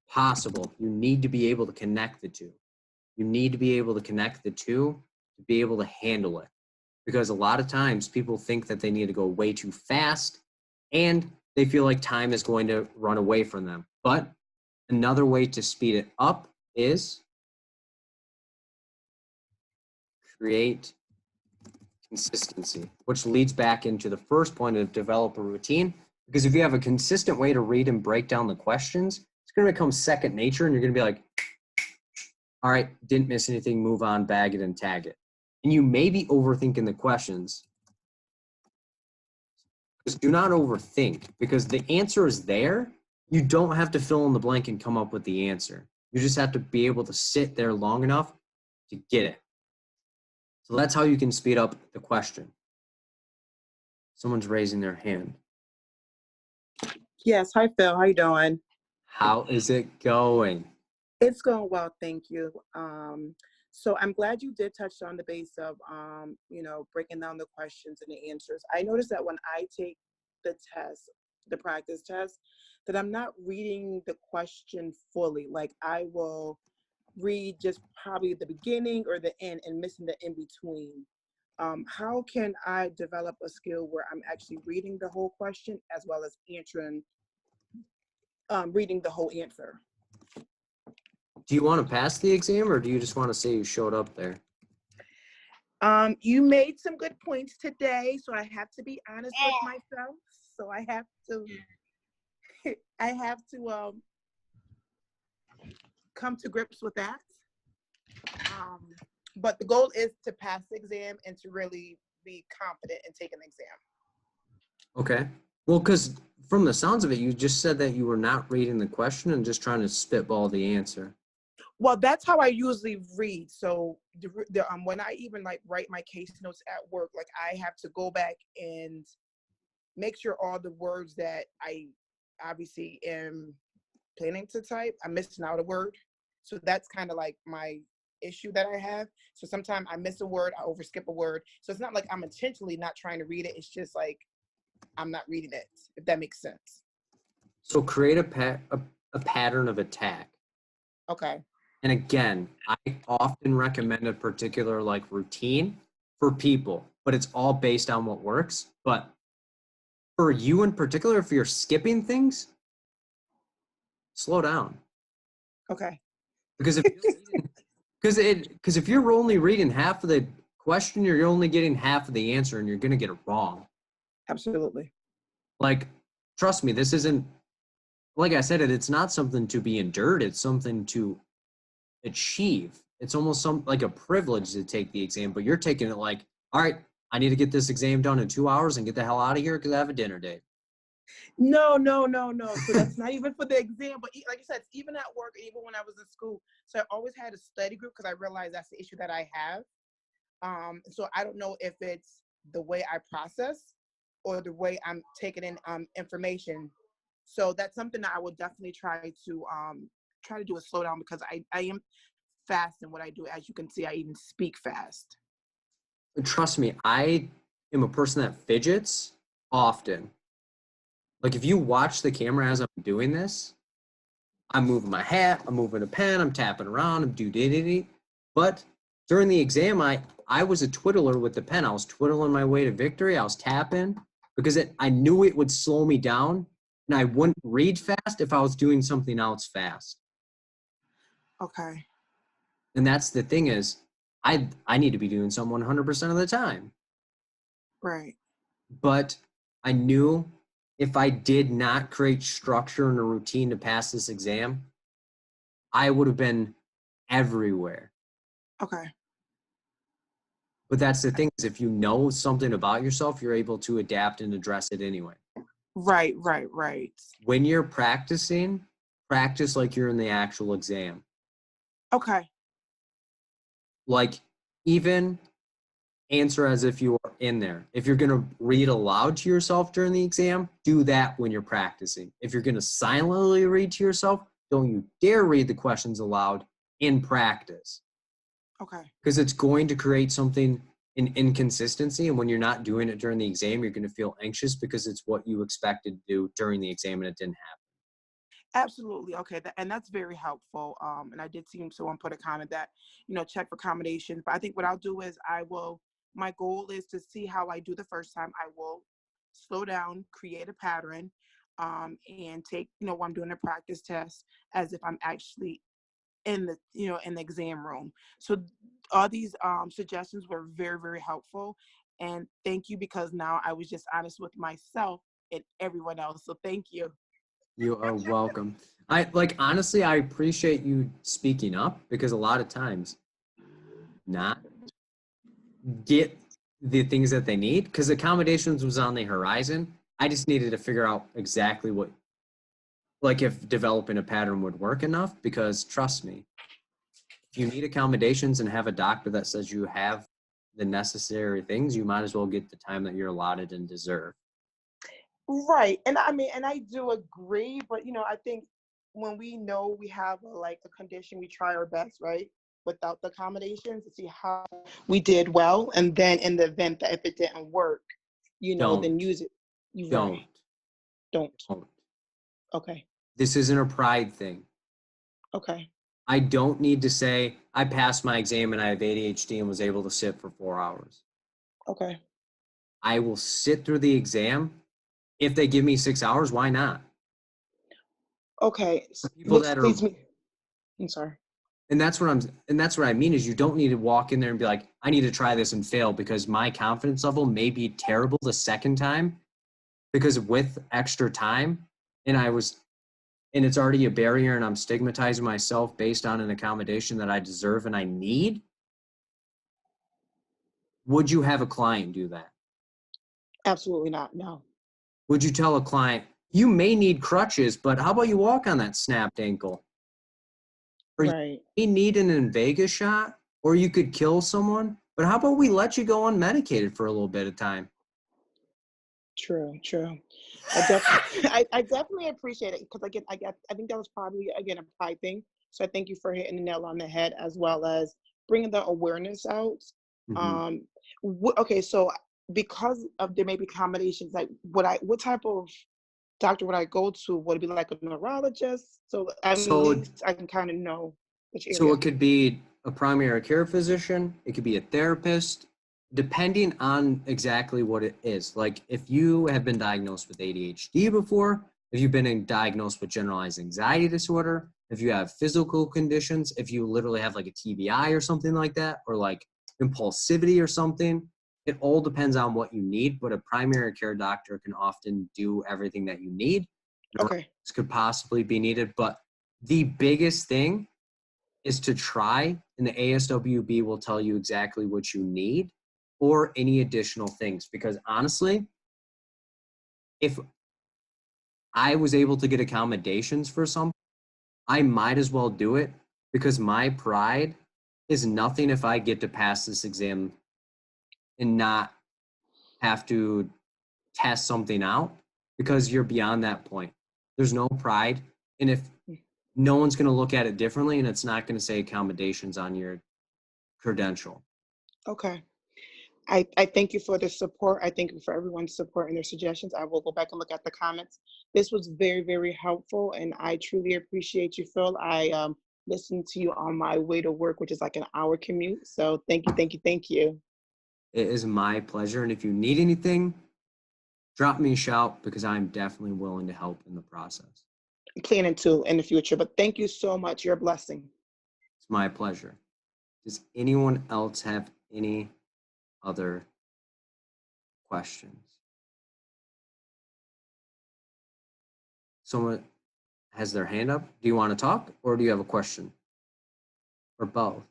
possible. You need to be able to connect the two. You need to be able to connect the two to be able to handle it. Because a lot of times people think that they need to go way too fast and they feel like time is going to run away from them. But another way to speed it up is create consistency, which leads back into the first point of develop a routine. Because if you have a consistent way to read and break down the questions, it's going to become second nature, and you're going to be like, all right, didn't miss anything, move on, bag it, and tag it. And you may be overthinking the questions. Just do not overthink, because the answer is there. You don't have to fill in the blank and come up with the answer. You just have to be able to sit there long enough to get it. So that's how you can speed up the question. Someone's raising their hand. Yes, hi Phil, how you doing? How is it going? It's going well, thank you. So I'm glad you did touch on the base of, breaking down the questions and the answers. I noticed that when I take the test, the practice test, that I'm not reading the question fully. Like I will read just probably the beginning or the end and missing the in between. How can I develop a skill where I'm actually reading the whole question as well as reading the whole answer? Do you want to pass the exam, or do you just want to say you showed up there? You made some good points today, so I have to be honest with myself. So I have to come to grips with that. But the goal is to pass the exam and to really be confident in taking the exam. Okay. Well, because from the sounds of it, you just said that you were not reading the question and just trying to spitball the answer. Well, that's how I usually read. So when I even like write my case notes at work, like I have to go back and make sure all the words that I obviously am planning to type, I'm missing out a word. So that's kind of like my issue that I have. So sometimes I miss a word, I overskip a word. So it's not like I'm intentionally not trying to read it. It's just like I'm not reading it, if that makes sense. So create a pattern of attack. Okay. And again, I often recommend a particular like routine for people, but it's all based on what works. But for you in particular, if you're skipping things, slow down. Okay. Because if you're only reading half of the question, you're only getting half of the answer, and you're gonna get it wrong. Absolutely. Like, trust me, this isn't, like I said, it's not something to be endured. It's something to achieve. It's almost like a privilege to take the exam, but you're taking it like, all right, I need to get this exam done in 2 hours and get the hell out of here because I have a dinner date. No. So that's not even for the exam, but like you said, it's even at work, even when I was in school. So I always had a study group because I realized that's the issue that I have. So I don't know if it's the way I process or the way I'm taking in information. So that's something that I will definitely try to do a slow down, because I am fast in what I do. As you can see, I even speak fast. Trust me, I am a person that fidgets often. Like if you watch the camera as I'm doing this, I'm moving my hat, I'm moving a pen, I'm tapping around, I'm do-dee-dee-dee. But during the exam, I was a twiddler with the pen. I was twiddling my way to victory. I was tapping because I knew it would slow me down, and I wouldn't read fast if I was doing something else fast. Okay. And that's the thing is, I need to be doing something 100% of the time. Right. But I knew if I did not create structure and a routine to pass this exam, I would have been everywhere. Okay. But that's the thing is, if you know something about yourself, you're able to adapt and address it anyway. Right. When you're practicing, practice like you're in the actual exam. Okay. Like, even answer as if you are in there. If you're going to read aloud to yourself during the exam, do that when you're practicing. If you're going to silently read to yourself, don't you dare read the questions aloud in practice. Okay. Because it's going to create something, an inconsistency, and when you're not doing it during the exam, you're going to feel anxious because it's what you expected to do during the exam and it didn't happen. Absolutely. Okay. And that's very helpful. And I did see someone put a comment that, check for accommodations. But I think what I'll do is my goal is to see how I do the first time. I will slow down, create a pattern, and take, when I'm doing a practice test as if I'm actually in the exam room. So all these suggestions were very, very helpful. And thank you, because now I was just honest with myself and everyone else. So thank you. You are welcome. Honestly, I appreciate you speaking up, because a lot of times not get the things that they need, because accommodations was on the horizon. I just needed to figure out exactly what, like, if developing a pattern would work enough, because trust me, if you need accommodations and have a doctor that says you have the necessary things, you might as well get the time that you're allotted and deserve. Right. And I mean, and I do agree, but you know, I think when we know we have a condition, we try our best, right? Without the accommodations to see how we did well. And then in the event that if it didn't work, you know, then Don't. use it. You Don't. right. Don't. Don't. Okay. This isn't a pride thing. Okay. I don't need to say I passed my exam and I have ADHD and was able to sit for 4 hours. Okay. I will sit through the exam. If they give me 6 hours, why not? Okay. For people Which that are, leads me. I'm sorry. and that's what I mean is, you don't need to walk in there and be like, I need to try this and fail, because my confidence level may be terrible the second time, because with extra time, and it's already a barrier, and I'm stigmatizing myself based on an accommodation that I deserve and I need. Would you have a client do that? Absolutely not. No. Would you tell a client, you may need crutches, but how about you walk on that snapped ankle? Or Right. you may need an Invega shot, or you could kill someone, but how about we let you go unmedicated for a little bit of time? True. True. I definitely, I definitely appreciate it, because again, I think that was probably again a pride thing. So I thank you for hitting the nail on the head, as well as bringing the awareness out. Mhm. Okay, so because of there may be accommodations, like what type of doctor would I go to? Would it be like a neurologist? So at So least I can kind of know which So area. it could be a primary care physician, it could be a therapist, depending on exactly what it is. Like, if you have been diagnosed with ADHD before, if you've been diagnosed with generalized anxiety disorder, if you have physical conditions, if you literally have like a TBI or something like that, or like impulsivity or something, it all depends on what you need. But a primary care doctor can often do everything that you need. Okay. Neurologists could possibly be needed, but the biggest thing is to try, and the ASWB will tell you exactly what you need or any additional things. Because honestly, if I was able to get accommodations for something, I might as well do it, because my pride is nothing if I get to pass this exam and not have to test something out, because you're beyond that point. There's no pride. And if no one's going to look at it differently, and it's not going to say accommodations on your credential. Okay. I thank you for the support. I thank you for everyone's support and their suggestions. I will go back and look at the comments. This was very, very helpful, and I truly appreciate you, Phil. I listened to you on my way to work, which is like an hour commute. So thank you, thank you, thank you. It is my pleasure. And if you need anything, drop me a shout, because I'm definitely willing to help in the process. I'm planning to in the future, but thank you so much. You're a blessing. It's my pleasure. Does anyone else have any other questions? Someone has their hand up. Do you want to talk, or do you have a question? Or both?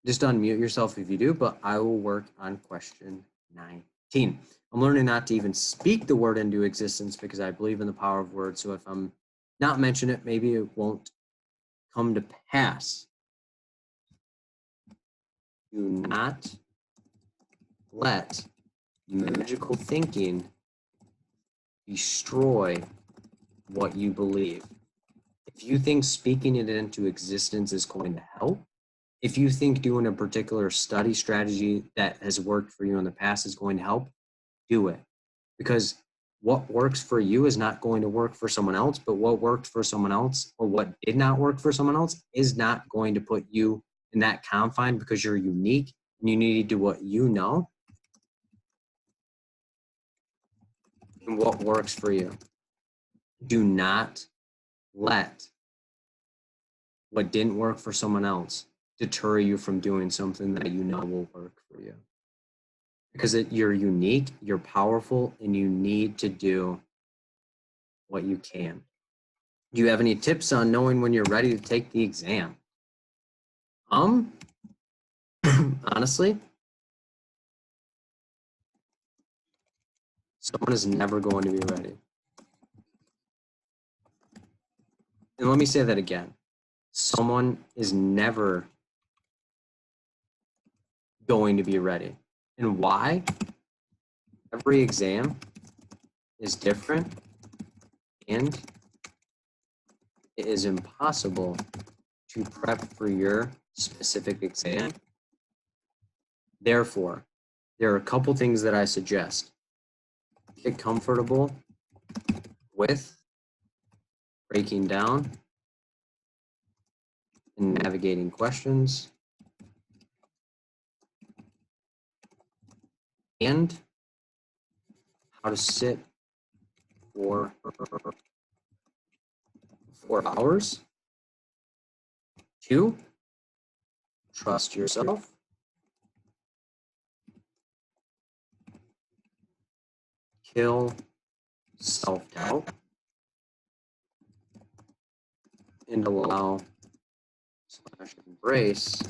Just unmute yourself if you do, but I will work on question 19. I'm learning not to even speak the word into existence, because I believe in the power of words. So if I'm not mention it, maybe it won't come to pass. Do not let magical thinking destroy what you believe. If you think speaking it into existence is going to help, if you think doing a particular study strategy that has worked for you in the past is going to help, do it. Because what works for you is not going to work for someone else, but what worked for someone else, or what did not work for someone else, is not going to put you in that confine, because you're unique and you need to do what you know and what works for you. Do not let what didn't work for someone else deter you from doing something that you know will work for you. because you're unique, you're powerful, and you need to do what you can. Do you have any tips on knowing when you're ready to take the exam? Honestly, someone is never going to be ready. And let me say that again. Someone is never going to be ready. And why? Every exam is different, and it is impossible to prep for your specific exam. Therefore, there are a couple things that I suggest. Get comfortable with breaking down and navigating questions, and how to sit for 4 hours. 2, trust yourself. Kill self-doubt and allow/embrace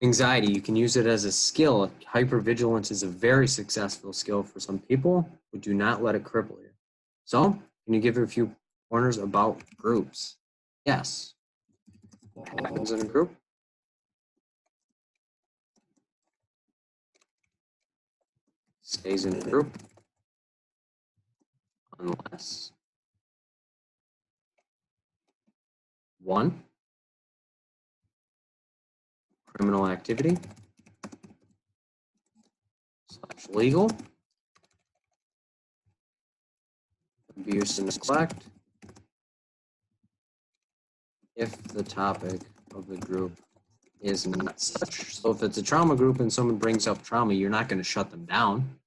anxiety. You can use it as a skill. Hypervigilance is a very successful skill for some people, but do not let it cripple you. So, can you give a few pointers about groups? Yes. What happens in a group? Stays in a group unless 1, criminal activity / legal, abuse and neglect, if the topic of the group is not such. So if it's a trauma group and someone brings up trauma, you're not going to shut them down.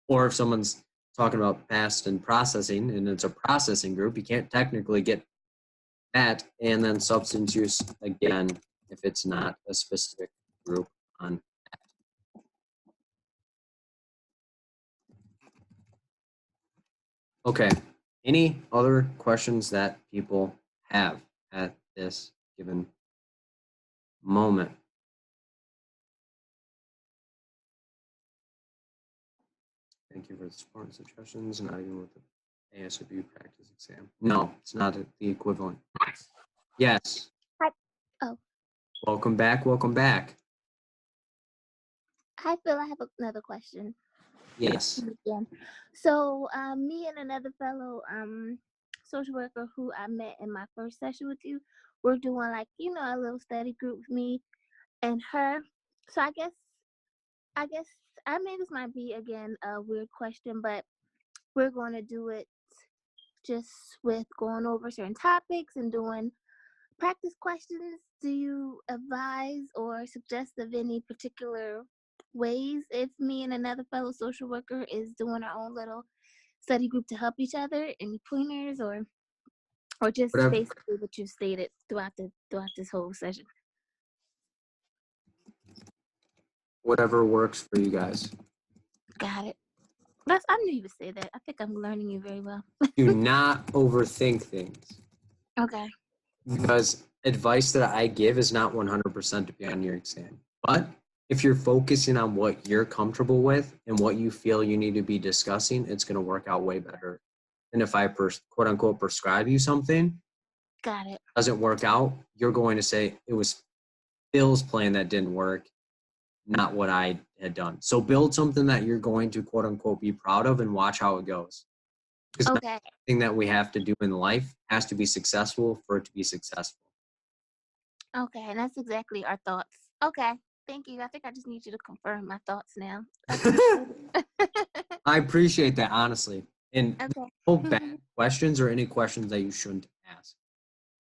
Or if someone's talking about past and processing and it's a processing group, you can't technically get that. And then substance use, again, if it's not a specific group on that. Okay, any other questions that people have at this given moment? Thank you for the support and suggestions, not even with the ASWB practice exam. No, it's not the equivalent. Yes. Hi. Oh, Welcome back, welcome back. I feel I have another question. Yes. Again. So, me and another fellow social worker who I met in my first session with you, we're doing like, a little study group with me and her. So I guess I mean this might be again a weird question, but we're going to do it just with going over certain topics and doing practice questions. Do you advise or suggest of any particular ways if me and another fellow social worker is doing our own little study group to help each other? Any pointers or just Whatever. basically what you stated throughout this whole session? Whatever works for you guys. Got it. I knew you would say that. I think I'm learning you very well. Do not overthink things. Okay. Because advice that I give is not 100% to be on your exam. But if you're focusing on what you're comfortable with and what you feel you need to be discussing, it's going to work out way better than if I quote unquote prescribe you something. Got it. Doesn't work out, you're going to say it was Bill's plan that didn't work, not what I had done. So build something that you're going to quote unquote be proud of and watch how it goes. Because Okay. everything that we have to do in life has to be successful for it to be successful. Okay, and that's exactly our thoughts. Okay, thank you. I think I just need you to confirm my thoughts now. I appreciate that, honestly. And Okay. no bad questions or any questions that you shouldn't ask.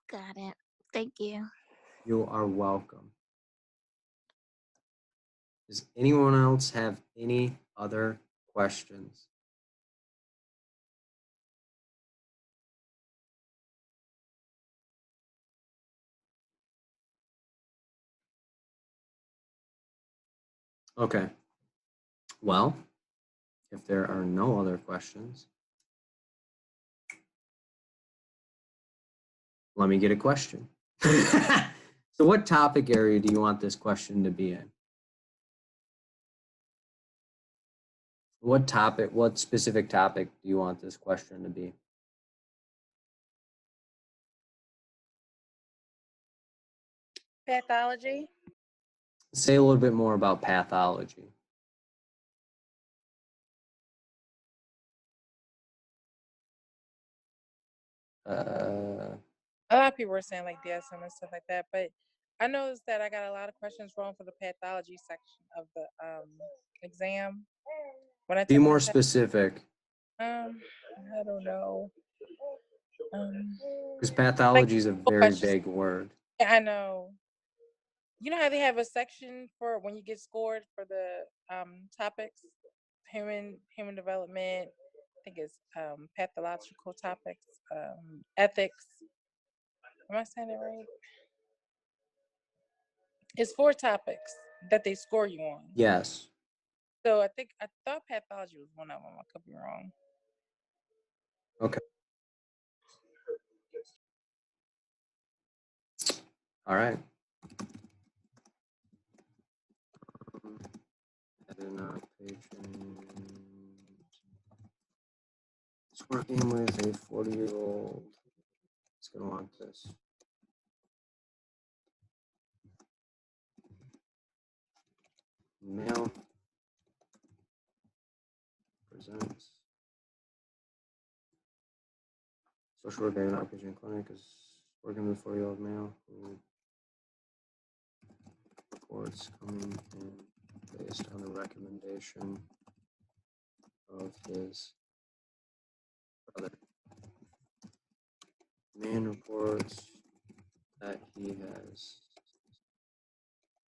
Got it. Thank you. You are welcome. Does anyone else have any other questions? Okay. Well, if there are no other questions, let me get a question. So what topic area do you want this question to be in? What specific topic do you want this question to be? Pathology. Say a little bit more about pathology. A lot of people were saying like DSM and stuff like that, but I noticed that I got a lot of questions wrong for the pathology section of the exam. When I Be took my more test, specific, I don't know. because Like pathology is a very questions. vague word. Yeah, I know. You know how they have a section for when you get scored for the topics, human development. I think it's pathological topics, ethics. Am I saying it right? It's 4 topics that they score you on. Yes. So I thought pathology was one of them. I could be wrong. Okay. All right. Adding a patient is working with a 40-year-old. It's gonna want this. Male presents. Social worker in an outpatient clinic is working with a 40-year-old male who reports coming in based on a recommendation of his brother. Man reports that he has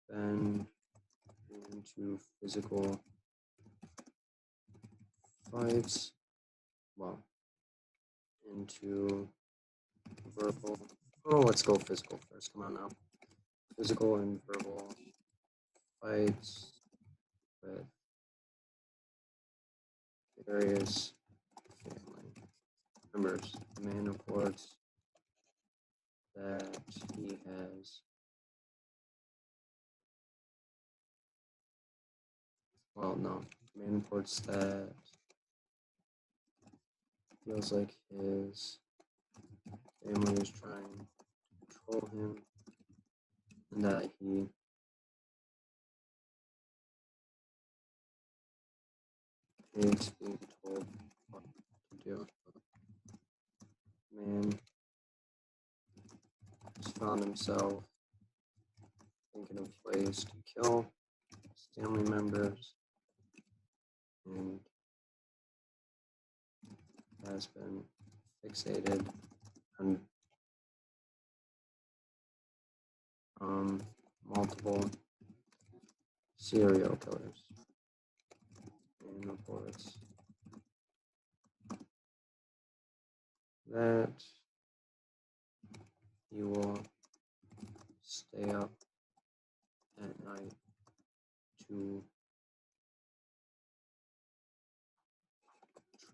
been into physical fights, well, into verbal. Oh, let's go physical first. Come on now. Physical and verbal fights with various family members. The man reports that he has, well, no. The man reports that feels like his family is trying to control him and that he hates being told what to do. Man has found himself thinking of ways to kill his family members and has been fixated on multiple serial killers and reports that he will stay up at night to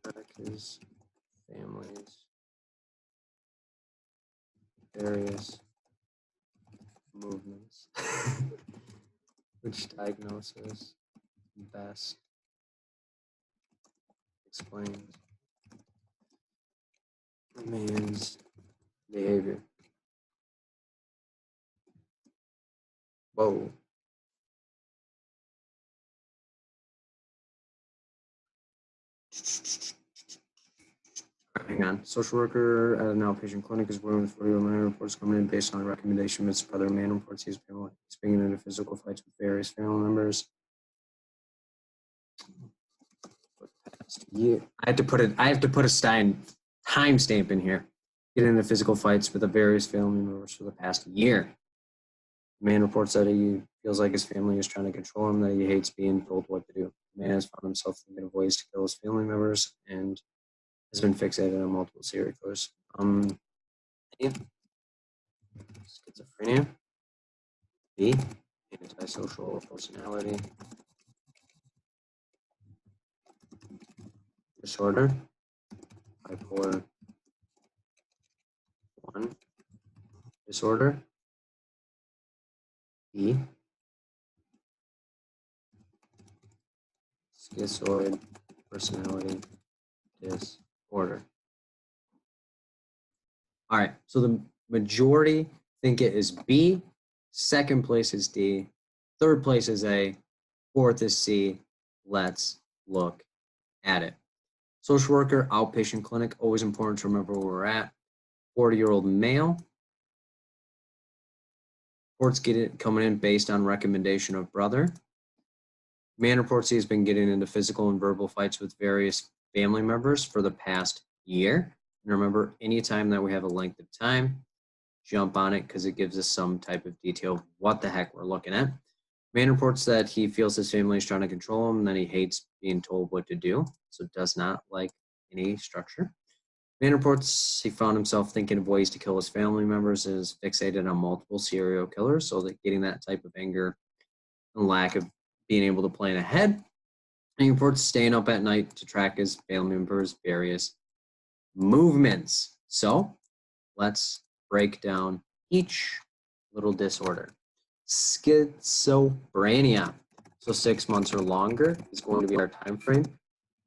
track his family's various movements. Which diagnosis best explains a man's behavior? Whoa. Hang on. Social worker at an outpatient clinic is working with 40-year-old man reports coming in based on a recommendation of his brother. Man reports he's been into physical fights with various family members. Yeah, I have to put a timestamp in here. Get into physical fights with the various family members for the past year. The man reports that he feels like his family is trying to control him, that he hates being told what to do. The man has found himself thinking of ways to kill his family members and has been fixated on multiple serial killers. A, schizophrenia. B, antisocial personality. disorder, bipolar 1 disorder, B, schizoid personality disorder. All right, so the majority think it is B, second place is D, third place is A, fourth is C. Let's look at it. Social worker, outpatient clinic, always important to remember where we're at. 40-year-old male. Reports coming in based on recommendation of brother. Man reports he has been getting into physical and verbal fights with various family members for the past year. And remember, anytime that we have a length of time, jump on it because it gives us some type of detail of what the heck we're looking at. Man reports that he feels his family is trying to control him and that he hates being told what to do, so does not like any structure. Man reports he found himself thinking of ways to kill his family members and is fixated on multiple serial killers, so that getting that type of anger and lack of being able to plan ahead. And he reports staying up at night to track his family members' various movements. So let's break down each little disorder. Schizophrenia, so 6 months or longer is going to be our time frame.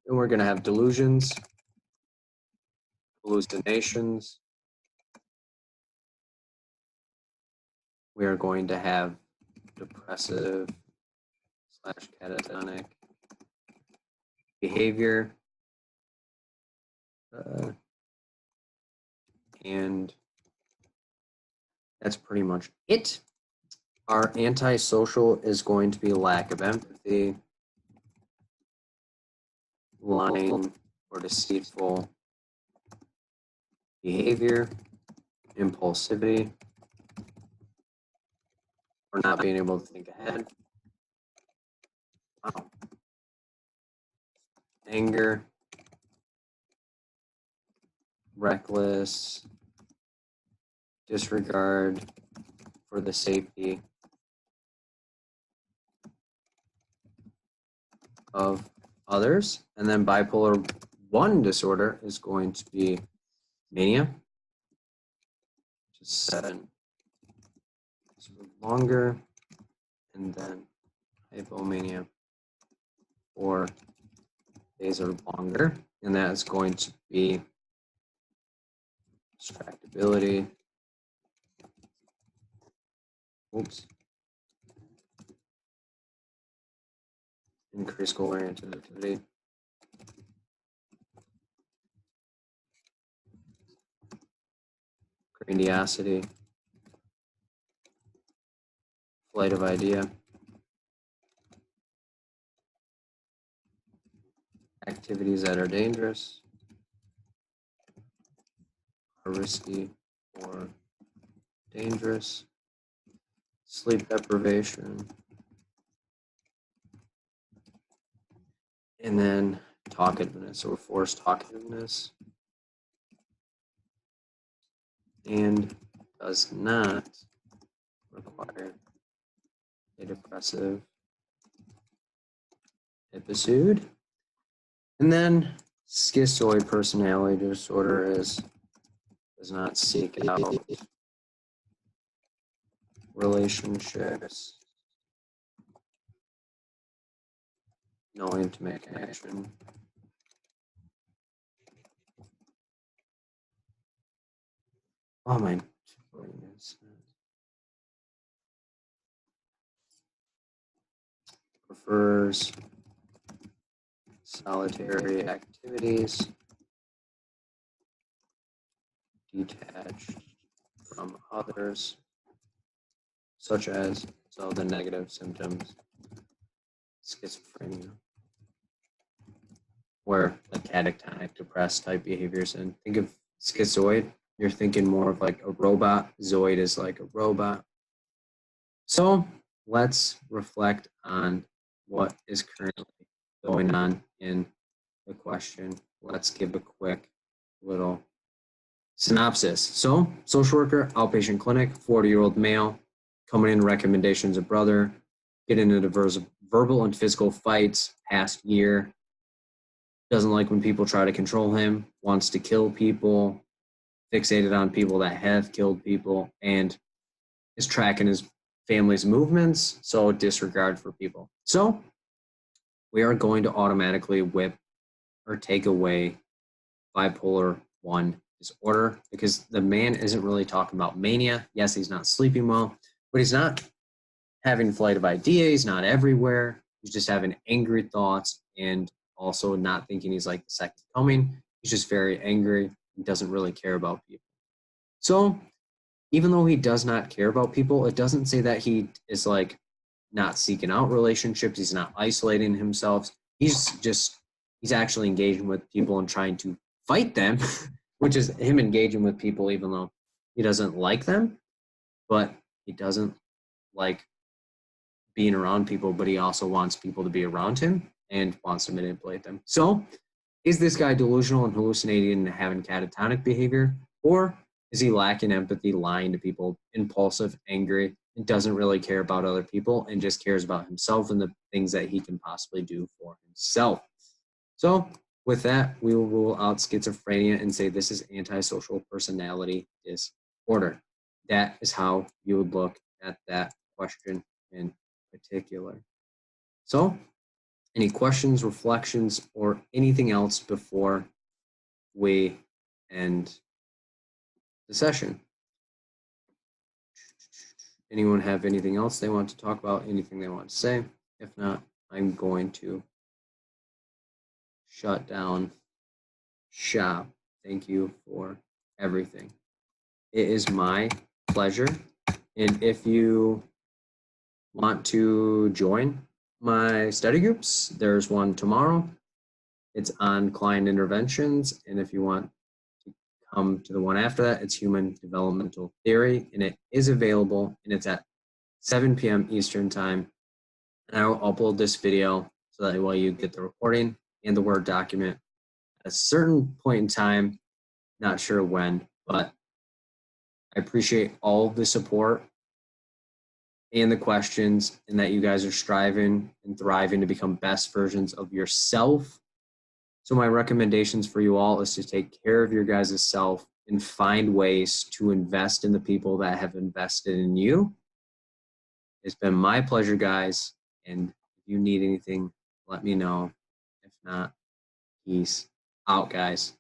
And we're going to have delusions, hallucinations. We are going to have depressive / catatonic behavior, and that's pretty much it. Our antisocial is going to be lack of empathy, lying or deceitful behavior, impulsivity, or not being able to think ahead. Wow. Anger, reckless, disregard for the safety of others. And then bipolar 1 disorder is going to be mania, which is 7 longer, and then hypomania, 4 days or longer, and that is going to be distractibility, increased goal-oriented activity, grandiosity, flight of idea, activities that are dangerous, are risky or dangerous, sleep deprivation, and then talkativeness or forced talkativeness, and does not require a depressive episode. And then schizoid personality disorder does not seek out relationships, no intimate connection, oh my goodness, prefers solitary activities, detached from others, such as, so the negative symptoms, schizophrenia, where like catatonic, depressed type behaviors. And think of schizoid, you're thinking more of like a robot. Zoid is like a robot. So let's reflect on what is currently going on in the question. Let's give a quick little synopsis. So, social worker, outpatient clinic, 40-year-old male, coming in recommendations of brother, getting into verbal and physical fights past year. doesn't like when people try to control him, wants to kill people, fixated on people that have killed people, and is tracking his family's movements, so disregard for people. So we are going to automatically whip or take away bipolar 1 disorder, because the man isn't really talking about mania. Yes, he's not sleeping well, but he's not having flight of ideas, he's not everywhere. He's just having angry thoughts and also not thinking he's like the second coming. He's just very angry. He doesn't really care about people. So even though he does not care about people, it doesn't say that he is like not seeking out relationships. He's not isolating himself. He's actually engaging with people and trying to fight them, which is him engaging with people even though he doesn't like them, but he doesn't like being around people, but he also wants people to be around him and wants to manipulate them. So is this guy delusional and hallucinating and having catatonic behavior? Or is he lacking empathy, lying to people, impulsive, angry, and doesn't really care about other people and just cares about himself and the things that he can possibly do for himself? So with that, we will rule out schizophrenia and say this is antisocial personality disorder. That is how you would look at that question in particular. So, any questions, reflections, or anything else before we end the session? Anyone have anything else they want to talk about, anything they want to say? If not, I'm going to shut down shop. Thank you for everything. It is my pleasure. And if you want to join my study groups, there's one tomorrow. It's on client interventions. And if you want to come to the one after that, it's human developmental theory. And it is available and it's at 7 p.m. Eastern time. And I will upload this video so that way you get the recording and the Word document at a certain point in time. Not sure when, but I appreciate all of the support and the questions, and that you guys are striving and thriving to become best versions of yourself. So my recommendations for you all is to take care of your guys' self and find ways to invest in the people that have invested in you. It's been my pleasure, guys. And if you need anything, let me know. If not, peace out, guys.